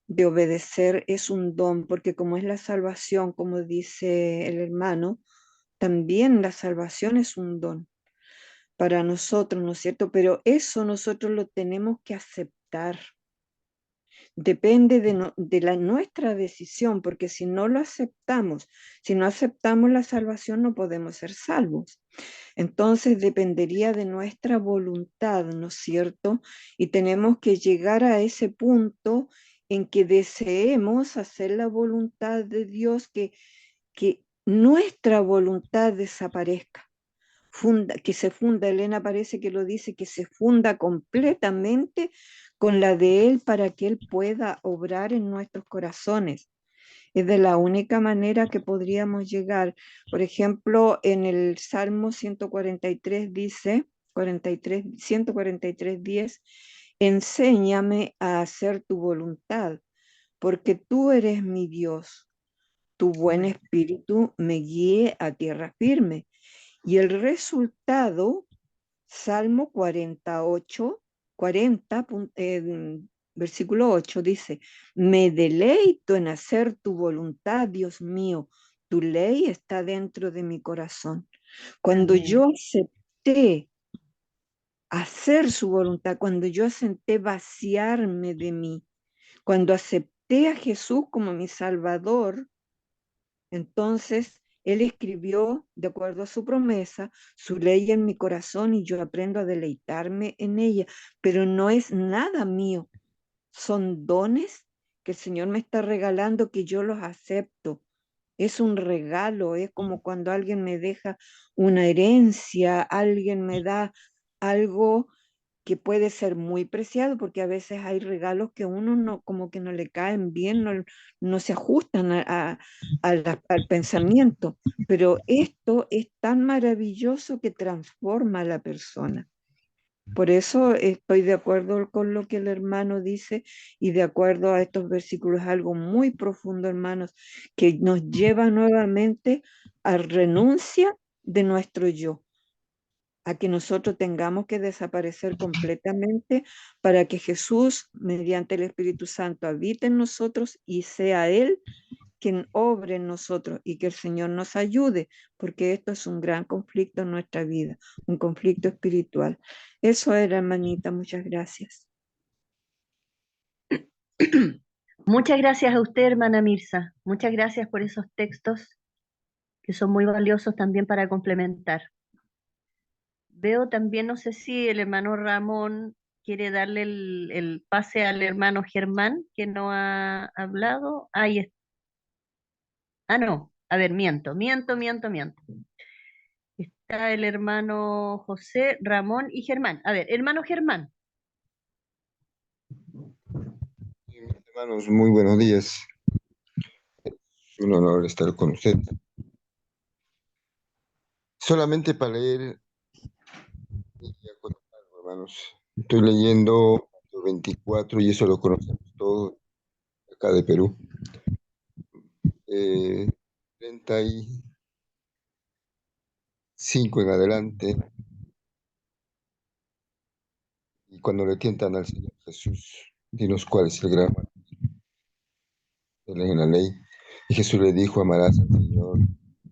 de obedecer es un don, porque como es la salvación, como dice el hermano, también la salvación es un don para nosotros, ¿no es cierto? Pero eso nosotros lo tenemos que aceptar. depende de nuestra decisión, porque si no lo aceptamos, si no aceptamos la salvación, no podemos ser salvos. Entonces dependería de nuestra voluntad, ¿no es cierto? Y tenemos que llegar a ese punto en que deseemos hacer la voluntad de Dios, que nuestra voluntad desaparezca. Que se funda, Elena parece que lo dice, que se funda completamente con la de Él para que Él pueda obrar en nuestros corazones. Es de la única manera que podríamos llegar. Por ejemplo, en el Salmo 143 dice, 143:10, enséñame a hacer tu voluntad, porque tú eres mi Dios. Tu buen espíritu me guíe a tierra firme. Y el resultado, Salmo 48, 40, versículo 8 dice, me deleito en hacer tu voluntad, Dios mío, tu ley está dentro de mi corazón. Cuando Amén. yo acepté hacer su voluntad, cuando yo acepté vaciarme de mí, cuando acepté a Jesús como mi Salvador, entonces Él escribió, de acuerdo a su promesa, su ley en mi corazón y yo aprendo a deleitarme en ella, pero no es nada mío, son dones que el Señor me está regalando que yo los acepto. Es un regalo, es como cuando alguien me deja una herencia, alguien me da algo que puede ser muy preciado, porque a veces hay regalos que uno no, como que no le caen bien, no se ajustan al pensamiento, pero esto es tan maravilloso que transforma a la persona. Por eso estoy de acuerdo con lo que el hermano dice y de acuerdo a estos versículos, algo muy profundo, hermanos, que nos lleva nuevamente a renuncia de nuestro yo, a que nosotros tengamos que desaparecer completamente para que Jesús, mediante el Espíritu Santo, habite en nosotros y sea Él quien obre en nosotros y que el Señor nos ayude, porque esto es un gran conflicto en nuestra vida, un conflicto espiritual. Eso era, hermanita, muchas gracias. Muchas gracias a usted, hermana Mirza. Muchas gracias por esos textos que son muy valiosos también para complementar. Veo también, no sé si el hermano Ramón quiere darle el pase al hermano Germán, que no ha hablado. Ahí está. Ah, no. A ver, miento. Está el hermano José, Ramón y Germán. A ver, hermano Germán. Hermanos, muy buenos días. Es un honor estar con ustedes. Solamente para leer y acotar, hermanos. Estoy leyendo Mateo 24 y eso lo conocemos todos acá de Perú. 35 en adelante. Y cuando le tientan al Señor Jesús, dinos cuál es el gran en la ley. Y Jesús le dijo, amarás al Señor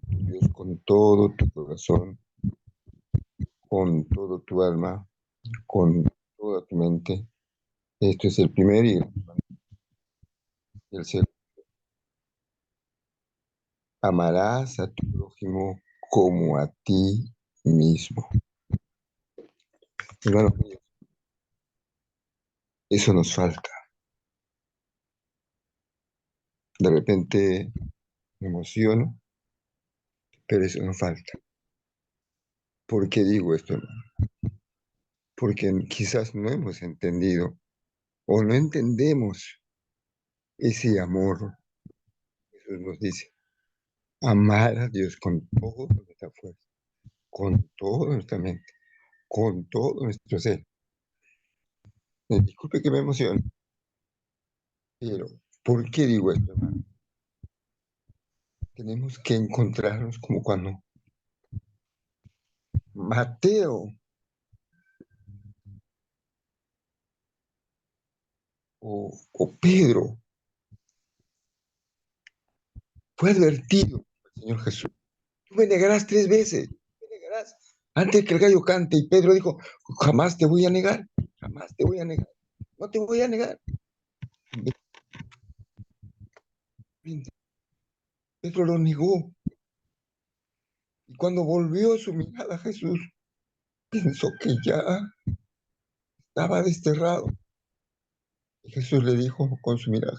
tu Dios con todo tu corazón, con todo tu alma, con toda tu mente. Esto es el primer y el segundo. Amarás a tu prójimo como a ti mismo. Hermanos míos, eso nos falta. De repente me emociono, pero eso nos falta. ¿Por qué digo esto, hermano? Porque quizás no hemos entendido o no entendemos ese amor. Jesús nos dice, amar a Dios con toda nuestra fuerza, con toda nuestra mente, con todo nuestro ser. Disculpe que me emocione, pero ¿por qué digo esto, hermano? Tenemos que encontrarnos como cuando Mateo o Pedro fue advertido por el Señor Jesús. Tú me negarás 3 veces, me negarás antes que el gallo cante. Y Pedro dijo, jamás te voy a negar, jamás te voy a negar, no te voy a negar. Pedro lo negó. Y cuando volvió su mirada a Jesús, pensó que ya estaba desterrado. Y Jesús le dijo con su mirada,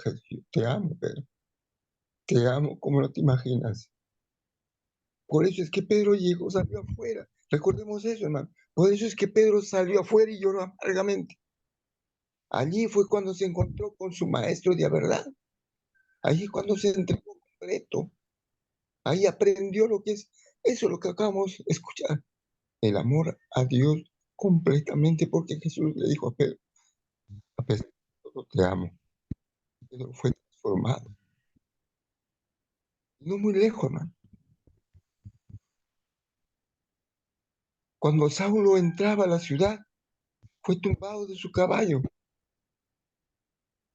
te amo, Pedro. Te amo como no te imaginas. Por eso es que Pedro llegó, salió afuera. Recordemos eso, hermano. Por eso es que Pedro salió afuera y lloró amargamente. Allí fue cuando se encontró con su maestro de verdad. Allí cuando se entregó completo. Ahí aprendió lo que es, eso es lo que acabamos de escuchar. El amor a Dios completamente, porque Jesús le dijo a Pedro, a pesar de todo, te amo. Pedro fue transformado. No muy lejos, hermano. Cuando Saulo entraba a la ciudad, fue tumbado de su caballo.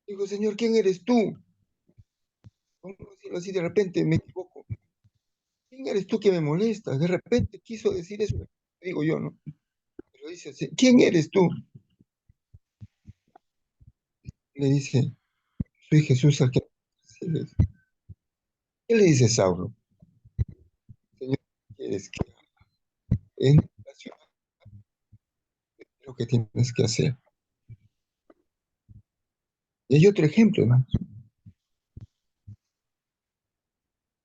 Dijo, Señor, ¿quién eres tú? Vamos a decirlo así, de repente me equivoco. ¿Quién eres tú que me molestas? De repente quiso decir eso, digo yo, ¿no? Pero dice así, ¿quién eres tú? Le dice, soy Jesús al que sigues. ¿Qué le dice Saulo? Señor, ¿qué quieres que en la ciudad lo que tienes que hacer? Y hay otro ejemplo, hermano.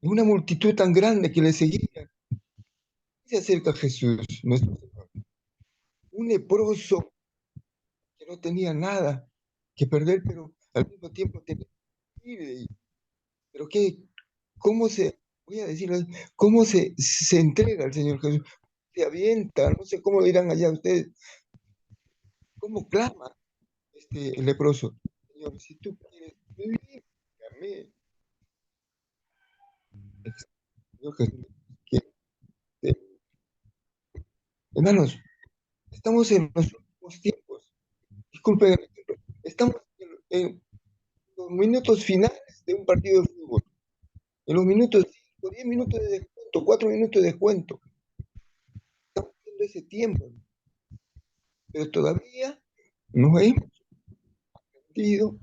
Una multitud tan grande que le seguía. Se acerca a Jesús, nuestro Señor. Un leproso que no tenía nada que perder, pero al mismo tiempo tenía que vivir. Pero cómo se, voy a decirlo, cómo se entrega al Señor Jesús, se avienta, no sé cómo lo dirán allá ustedes, cómo clama el leproso, Señor, si tú quieres, líbrame. El Señor Jesús, que- hermanos, estamos en los últimos tiempos, disculpen, estamos en los minutos finales de un partido de fútbol, en los minutos 5, 10 minutos de descuento, 4 minutos de descuento, estamos viendo ese tiempo, pero todavía no hemos aprendido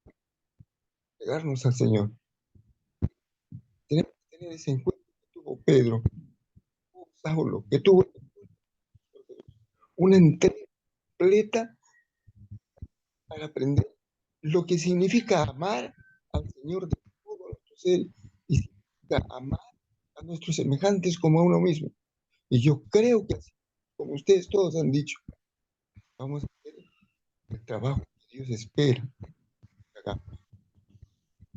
a pegarnos al Señor. Tenemos que tener ese encuentro que tuvo Pedro, que tuvo Saulo, que tuvo una entrega completa para aprender lo que significa amar al Señor de todo nuestro ser y significa amar a nuestros semejantes como a uno mismo. Y yo creo que así, como ustedes todos han dicho, vamos a hacer el trabajo que Dios espera que hagamos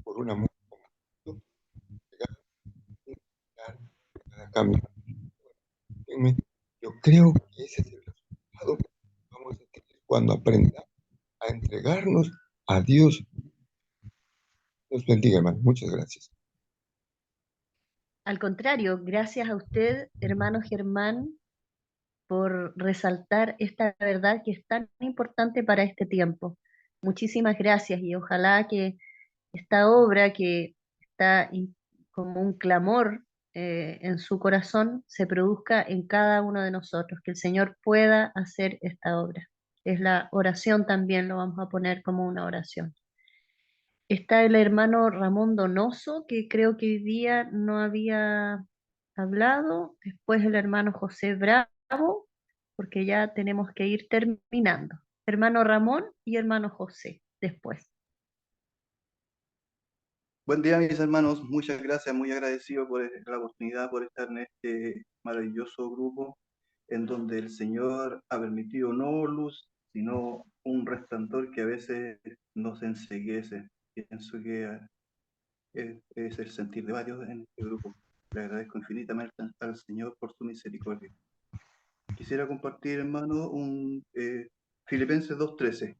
por un amor completo, cada cambio. Yo creo que ese es el resultado que vamos a tener cuando aprendamos a entregarnos a Dios. Dios bendiga, hermano. Muchas gracias. Al contrario, gracias a usted, hermano Germán, por resaltar esta verdad que es tan importante para este tiempo. Muchísimas gracias y ojalá que esta obra que está como un clamor en su corazón se produzca en cada uno de nosotros, que el Señor pueda hacer esta obra. Es la oración también, lo vamos a poner como una oración. Está el hermano Ramón Donoso, que creo que hoy día no había hablado. Después el hermano José Bravo, porque ya tenemos que ir terminando. Hermano Ramón y hermano José, después. Buen día, mis hermanos. Muchas gracias, muy agradecido por la oportunidad, por estar en este maravilloso grupo en donde el Señor ha permitido no luz, sino un resplandor que a veces nos enceguece. Pienso que es el sentir de varios en este grupo. Le agradezco infinitamente al Señor por su misericordia. Quisiera compartir, hermano, un Filipenses 2:13.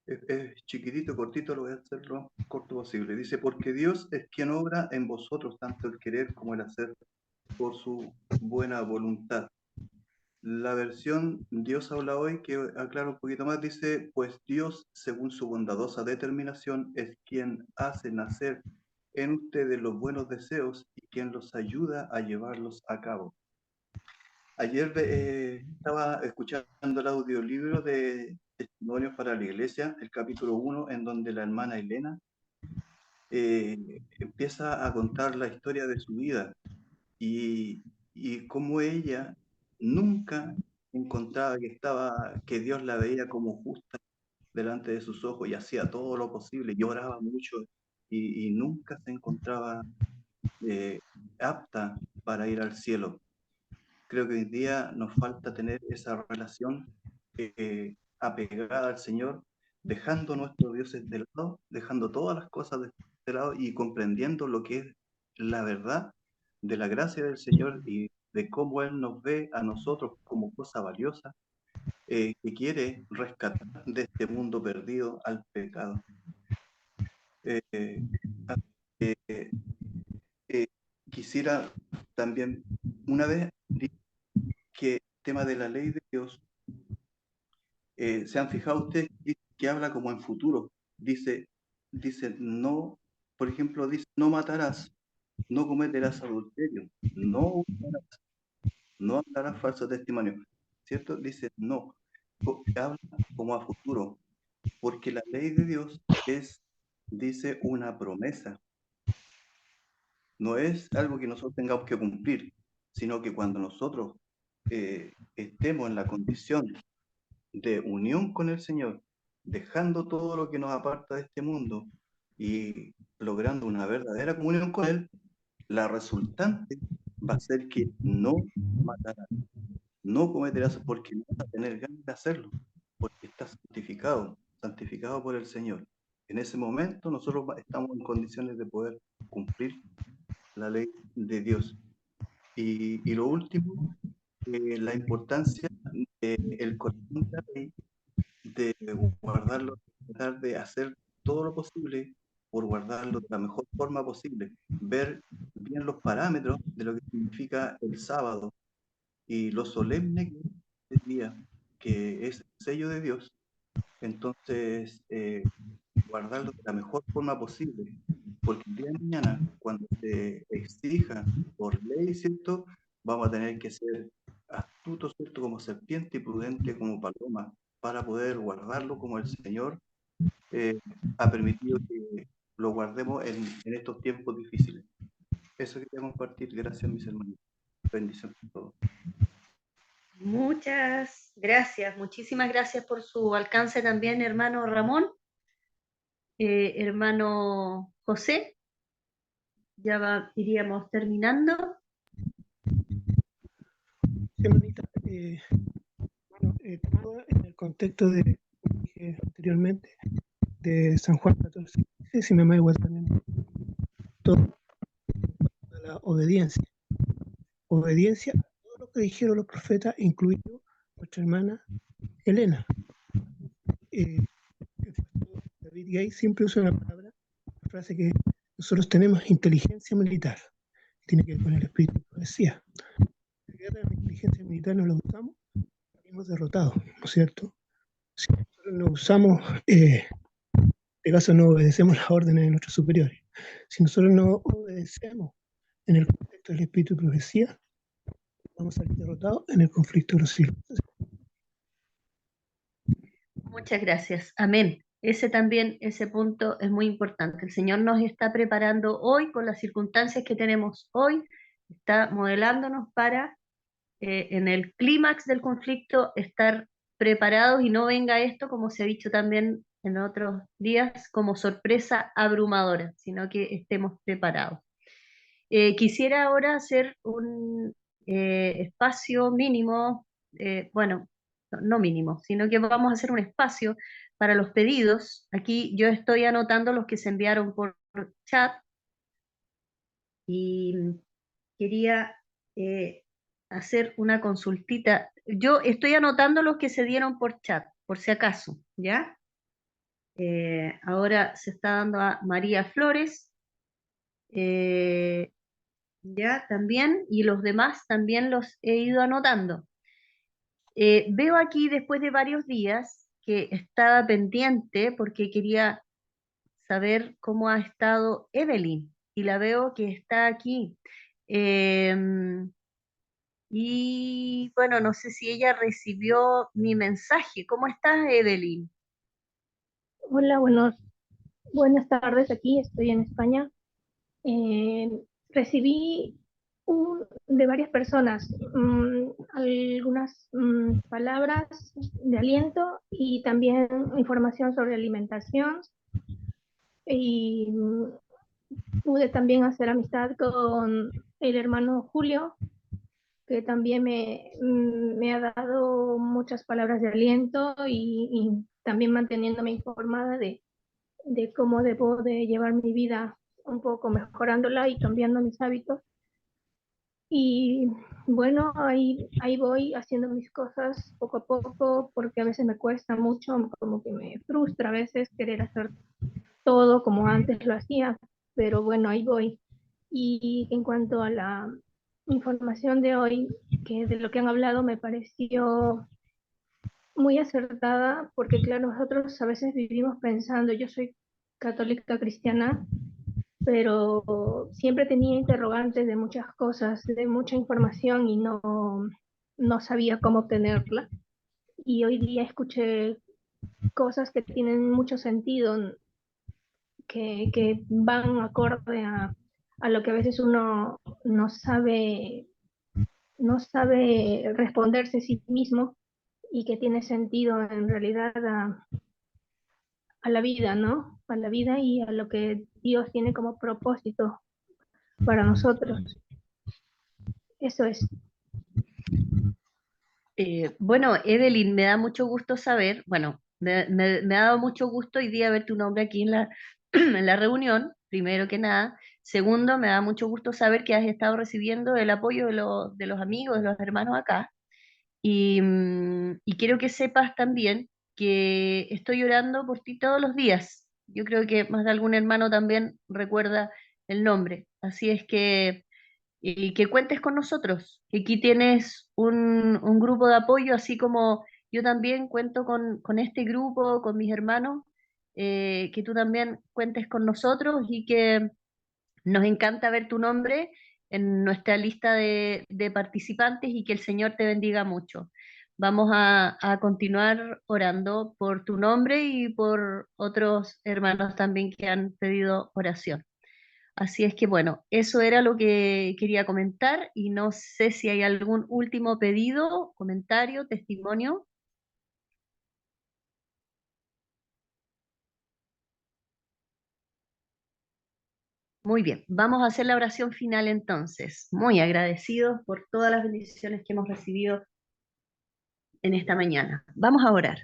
Es chiquitito, cortito, lo voy a hacer lo corto posible. Dice, porque Dios es quien obra en vosotros tanto el querer como el hacer por su buena voluntad. La versión Dios habla hoy, que aclaro un poquito más, dice, pues Dios, según su bondadosa determinación, es quien hace nacer en ustedes los buenos deseos y quien los ayuda a llevarlos a cabo. Ayer estaba escuchando el audiolibro de Testimonios para la Iglesia, el capítulo 1, en donde la hermana Elena empieza a contar la historia de su vida y cómo ella nunca encontraba que Dios la veía como justa delante de sus ojos y hacía todo lo posible, lloraba mucho y nunca se encontraba apta para ir al cielo. Creo que hoy día nos falta tener esa relación apegada al Señor, dejando nuestros dioses de lado, dejando todas las cosas de lado y comprendiendo lo que es la verdad de la gracia del Señor y de cómo Él nos ve a nosotros como cosa valiosa, que quiere rescatar de este mundo perdido al pecado. Así que, quisiera también, una vez que el tema de la ley de Dios, ¿se han fijado ustedes que habla como en futuro? Dice no, por ejemplo, dice no matarás, no cometerás adulterio, no hurtarás, no hablarás falso testimonio, ¿cierto? Dice no, habla como a futuro, porque la ley de Dios dice una promesa, no es algo que nosotros tengamos que cumplir, sino que cuando nosotros estemos en la condición de unión con el Señor, dejando todo lo que nos aparta de este mundo y logrando una verdadera comunión con Él, la resultante va a ser que no matarás, no cometerás, porque no vas a tener ganas de hacerlo, porque estás santificado por el Señor. En ese momento nosotros estamos en condiciones de poder cumplir la ley de Dios. Y lo último, la importancia del corazón de la ley, de guardarlo, tratar de hacer todo lo posible por guardarlo de la mejor forma posible, ver bien los parámetros de lo que significa el sábado y lo solemne que es el día, que es el sello de Dios. Entonces, guardarlo de la mejor forma posible, porque el día de mañana, cuando se exija por ley, ¿cierto? Vamos a tener que ser astutos, ¿cierto? Como serpiente y prudente como paloma, para poder guardarlo como el Señor ha permitido que lo guardemos en estos tiempos difíciles. Eso quería compartir. Gracias, mis hermanos. Bendición por todos. Muchas gracias, muchísimas gracias por su alcance también, hermano Ramón, hermano José. Iríamos terminando. Hermanita, todo en el contexto de, como dije anteriormente, de San Juan 14, si me igual también, todo a la obediencia. Obediencia a todo lo que dijeron los profetas, incluido nuestra hermana Elena. El pastor David Gay siempre usa una frase que nosotros tenemos inteligencia militar, tiene que ver con el espíritu de profecía. La guerra de la inteligencia militar no la usamos, salimos derrotados, ¿no es cierto? Si nosotros no usamos, en este caso no obedecemos las órdenes de nuestros superiores, si nosotros no obedecemos en el contexto del espíritu de profecía, vamos a salir derrotados en el conflicto de los siglos. Muchas gracias. Amén. Ese punto es muy importante. El Señor nos está preparando hoy con las circunstancias que tenemos hoy, está modelándonos para, en el clímax del conflicto, estar preparados y no venga esto, como se ha dicho también en otros días, como sorpresa abrumadora, sino que estemos preparados. Quisiera ahora hacer un espacio mínimo, bueno, no mínimo, sino que vamos a hacer un espacio para los pedidos. Aquí yo estoy anotando los que se enviaron por chat y quería hacer una consultita. Yo estoy anotando los que se dieron por chat, por si acaso, ¿ya? Ahora se está dando a María Flores. Ya también, y los demás también los he ido anotando. Veo aquí después de varios días que estaba pendiente porque quería saber cómo ha estado Evelyn y la veo que está aquí. Y bueno, no sé si ella recibió mi mensaje. ¿Cómo estás, Evelyn? Hola, buenas tardes. Aquí estoy en España. Eh, Recibí de varias personas algunas palabras de aliento y también información sobre alimentación. Y pude también hacer amistad con el hermano Julio, que también me ha dado muchas palabras de aliento y también manteniéndome informada de cómo debo de llevar mi vida, un poco mejorándola y cambiando mis hábitos. Y bueno, ahí voy haciendo mis cosas poco a poco, porque a veces me cuesta mucho, como que me frustra a veces querer hacer todo como antes lo hacía, pero bueno, ahí voy. Y en cuanto a la información de hoy, que de lo que han hablado me pareció muy acertada, porque claro, nosotros a veces vivimos pensando, yo soy católica cristiana, pero siempre tenía interrogantes de muchas cosas, de mucha información y no sabía cómo obtenerla. Y hoy día escuché cosas que tienen mucho sentido, que van acorde a lo que a veces uno no sabe responderse a sí mismo y que tiene sentido en realidad a la vida, ¿no? A la vida y a lo que Dios tiene como propósito para nosotros. Eso es. Bueno, Evelyn, me da mucho gusto saber, bueno, me ha dado mucho gusto hoy día ver tu nombre aquí en la, en la reunión, primero que nada. Segundo, me da mucho gusto saber que has estado recibiendo el apoyo de los amigos, de los hermanos acá. Y quiero que sepas también que estoy orando por ti todos los días. Yo creo que más de algún hermano también recuerda el nombre. Así es que y que cuentes con nosotros. Aquí tienes un grupo de apoyo, así como yo también cuento con este grupo, con mis hermanos, que tú también cuentes con nosotros y que nos encanta ver tu nombre en nuestra lista de participantes y que el Señor te bendiga mucho. Vamos a continuar orando por tu nombre y por otros hermanos también que han pedido oración. Así es que bueno, eso era lo que quería comentar y no sé si hay algún último pedido, comentario, testimonio. Muy bien, vamos a hacer la oración final entonces. Muy agradecidos por todas las bendiciones que hemos recibido en esta mañana. Vamos a orar.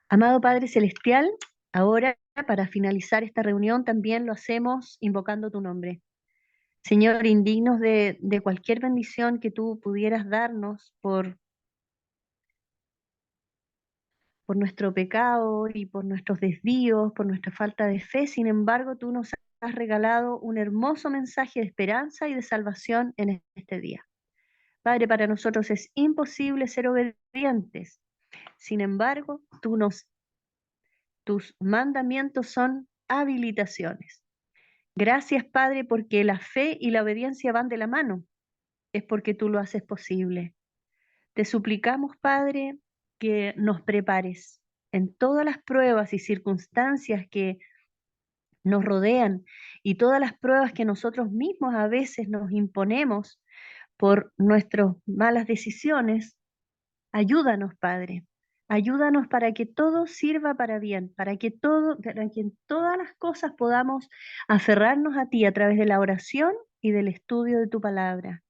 Amado Padre Celestial, ahora para finalizar esta reunión también lo hacemos invocando tu nombre. Señor, indignos de cualquier bendición que tú pudieras darnos por nuestro pecado y por nuestros desvíos, por nuestra falta de fe. Sin embargo, tú nos has regalado un hermoso mensaje de esperanza y de salvación en este día. Padre, para nosotros es imposible ser obedientes. Sin embargo, tus mandamientos son habilitaciones. Gracias, Padre, porque la fe y la obediencia van de la mano. Es porque tú lo haces posible. Te suplicamos, Padre, que nos prepares en todas las pruebas y circunstancias que nos rodean y todas las pruebas que nosotros mismos a veces nos imponemos por nuestras malas decisiones. Ayúdanos, Padre. Ayúdanos para que todo sirva para bien, para que en todas las cosas podamos aferrarnos a ti a través de la oración y del estudio de tu palabra.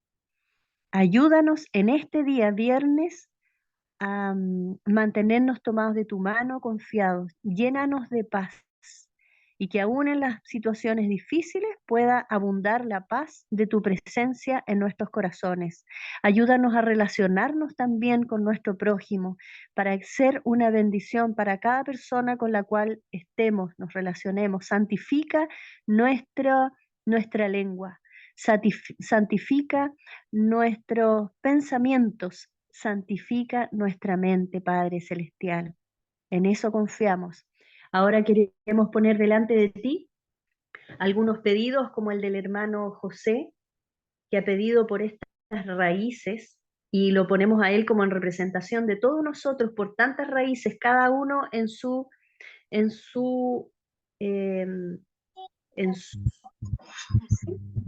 Ayúdanos en este día, viernes, a mantenernos tomados de tu mano, confiados. Llénanos de paz y que aún en las situaciones difíciles pueda abundar la paz de tu presencia en nuestros corazones. Ayúdanos a relacionarnos también con nuestro prójimo para ser una bendición para cada persona con la cual estemos, nos relacionemos. Santifica nuestra lengua. Santifica nuestros pensamientos, santifica nuestra mente, Padre Celestial. En eso confiamos. Ahora queremos poner delante de ti algunos pedidos, como el del hermano José, que ha pedido por esta raíces y lo ponemos a Él como en representación de todos nosotros por tantas raíces, cada uno en su en su en su,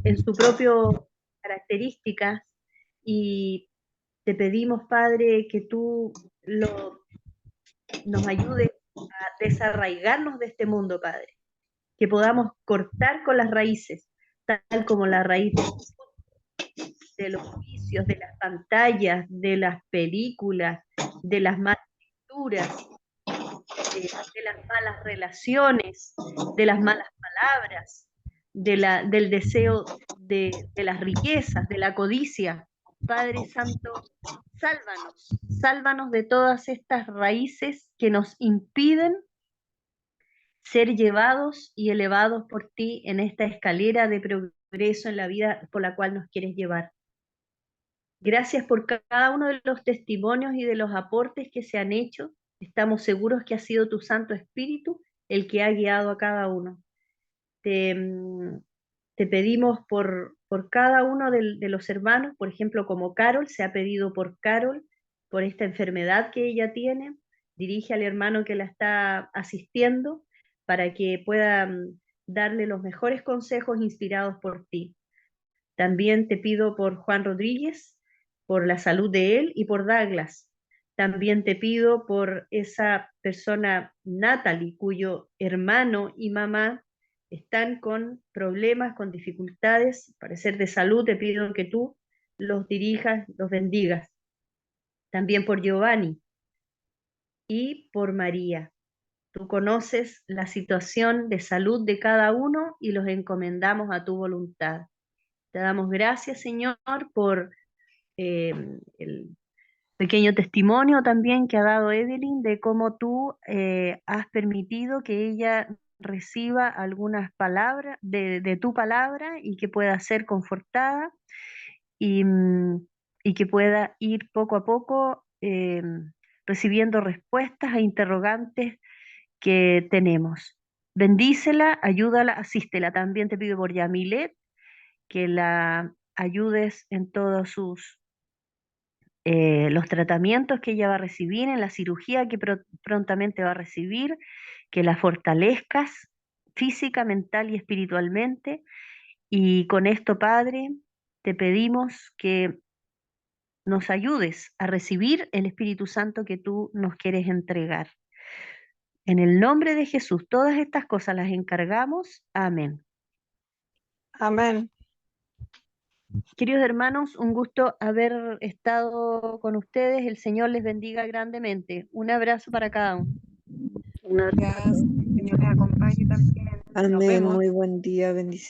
en su propio características, y te pedimos, Padre, que tú nos ayudes a desarraigarnos de este mundo, Padre, que podamos cortar con las raíces, tal como la raíz de los vicios, de las pantallas, de las películas, de las malas lecturas, de las malas relaciones, de las malas palabras, del deseo de las riquezas, de la codicia. Padre Santo, sálvanos de todas estas raíces que nos impiden ser llevados y elevados por ti en esta escalera de progreso en la vida por la cual nos quieres llevar. Gracias por cada uno de los testimonios y de los aportes que se han hecho. Estamos seguros que ha sido tu Santo Espíritu el que ha guiado a cada uno. Te pedimos por cada uno de los hermanos, por ejemplo, como Carol, se ha pedido por Carol, por esta enfermedad que ella tiene. Dirige al hermano que la está asistiendo para que pueda darle los mejores consejos inspirados por ti. También te pido por Juan Rodríguez, por la salud de él, y por Douglas. También te pido por esa persona Natalie, cuyo hermano y mamá están con problemas, con dificultades, parecer de salud. Te pido que tú los dirijas, los bendigas. También por Giovanni y por María. Tú conoces la situación de salud de cada uno y los encomendamos a tu voluntad. Te damos gracias, Señor, por el pequeño testimonio también que ha dado Evelyn de cómo tú has permitido que ella reciba algunas palabras de tu palabra y que pueda ser confortada y, y que pueda ir poco a poco recibiendo respuestas a interrogantes que tenemos. Bendícela, ayúdala, asístela. También te pido por Yamilet, que la ayudes en todos los tratamientos que ella va a recibir, en la cirugía que prontamente va a recibir, que la fortalezcas física, mental y espiritualmente. Y con esto, Padre, te pedimos que nos ayudes a recibir el Espíritu Santo que tú nos quieres entregar. En el nombre de Jesús, todas estas cosas las encargamos. Amén. Amén. Queridos hermanos, un gusto haber estado con ustedes. El Señor les bendiga grandemente. Un abrazo para cada uno. Gracias. Que Dios les acompañe también. Nos Amén. vemos. Muy buen día. Bendiciones.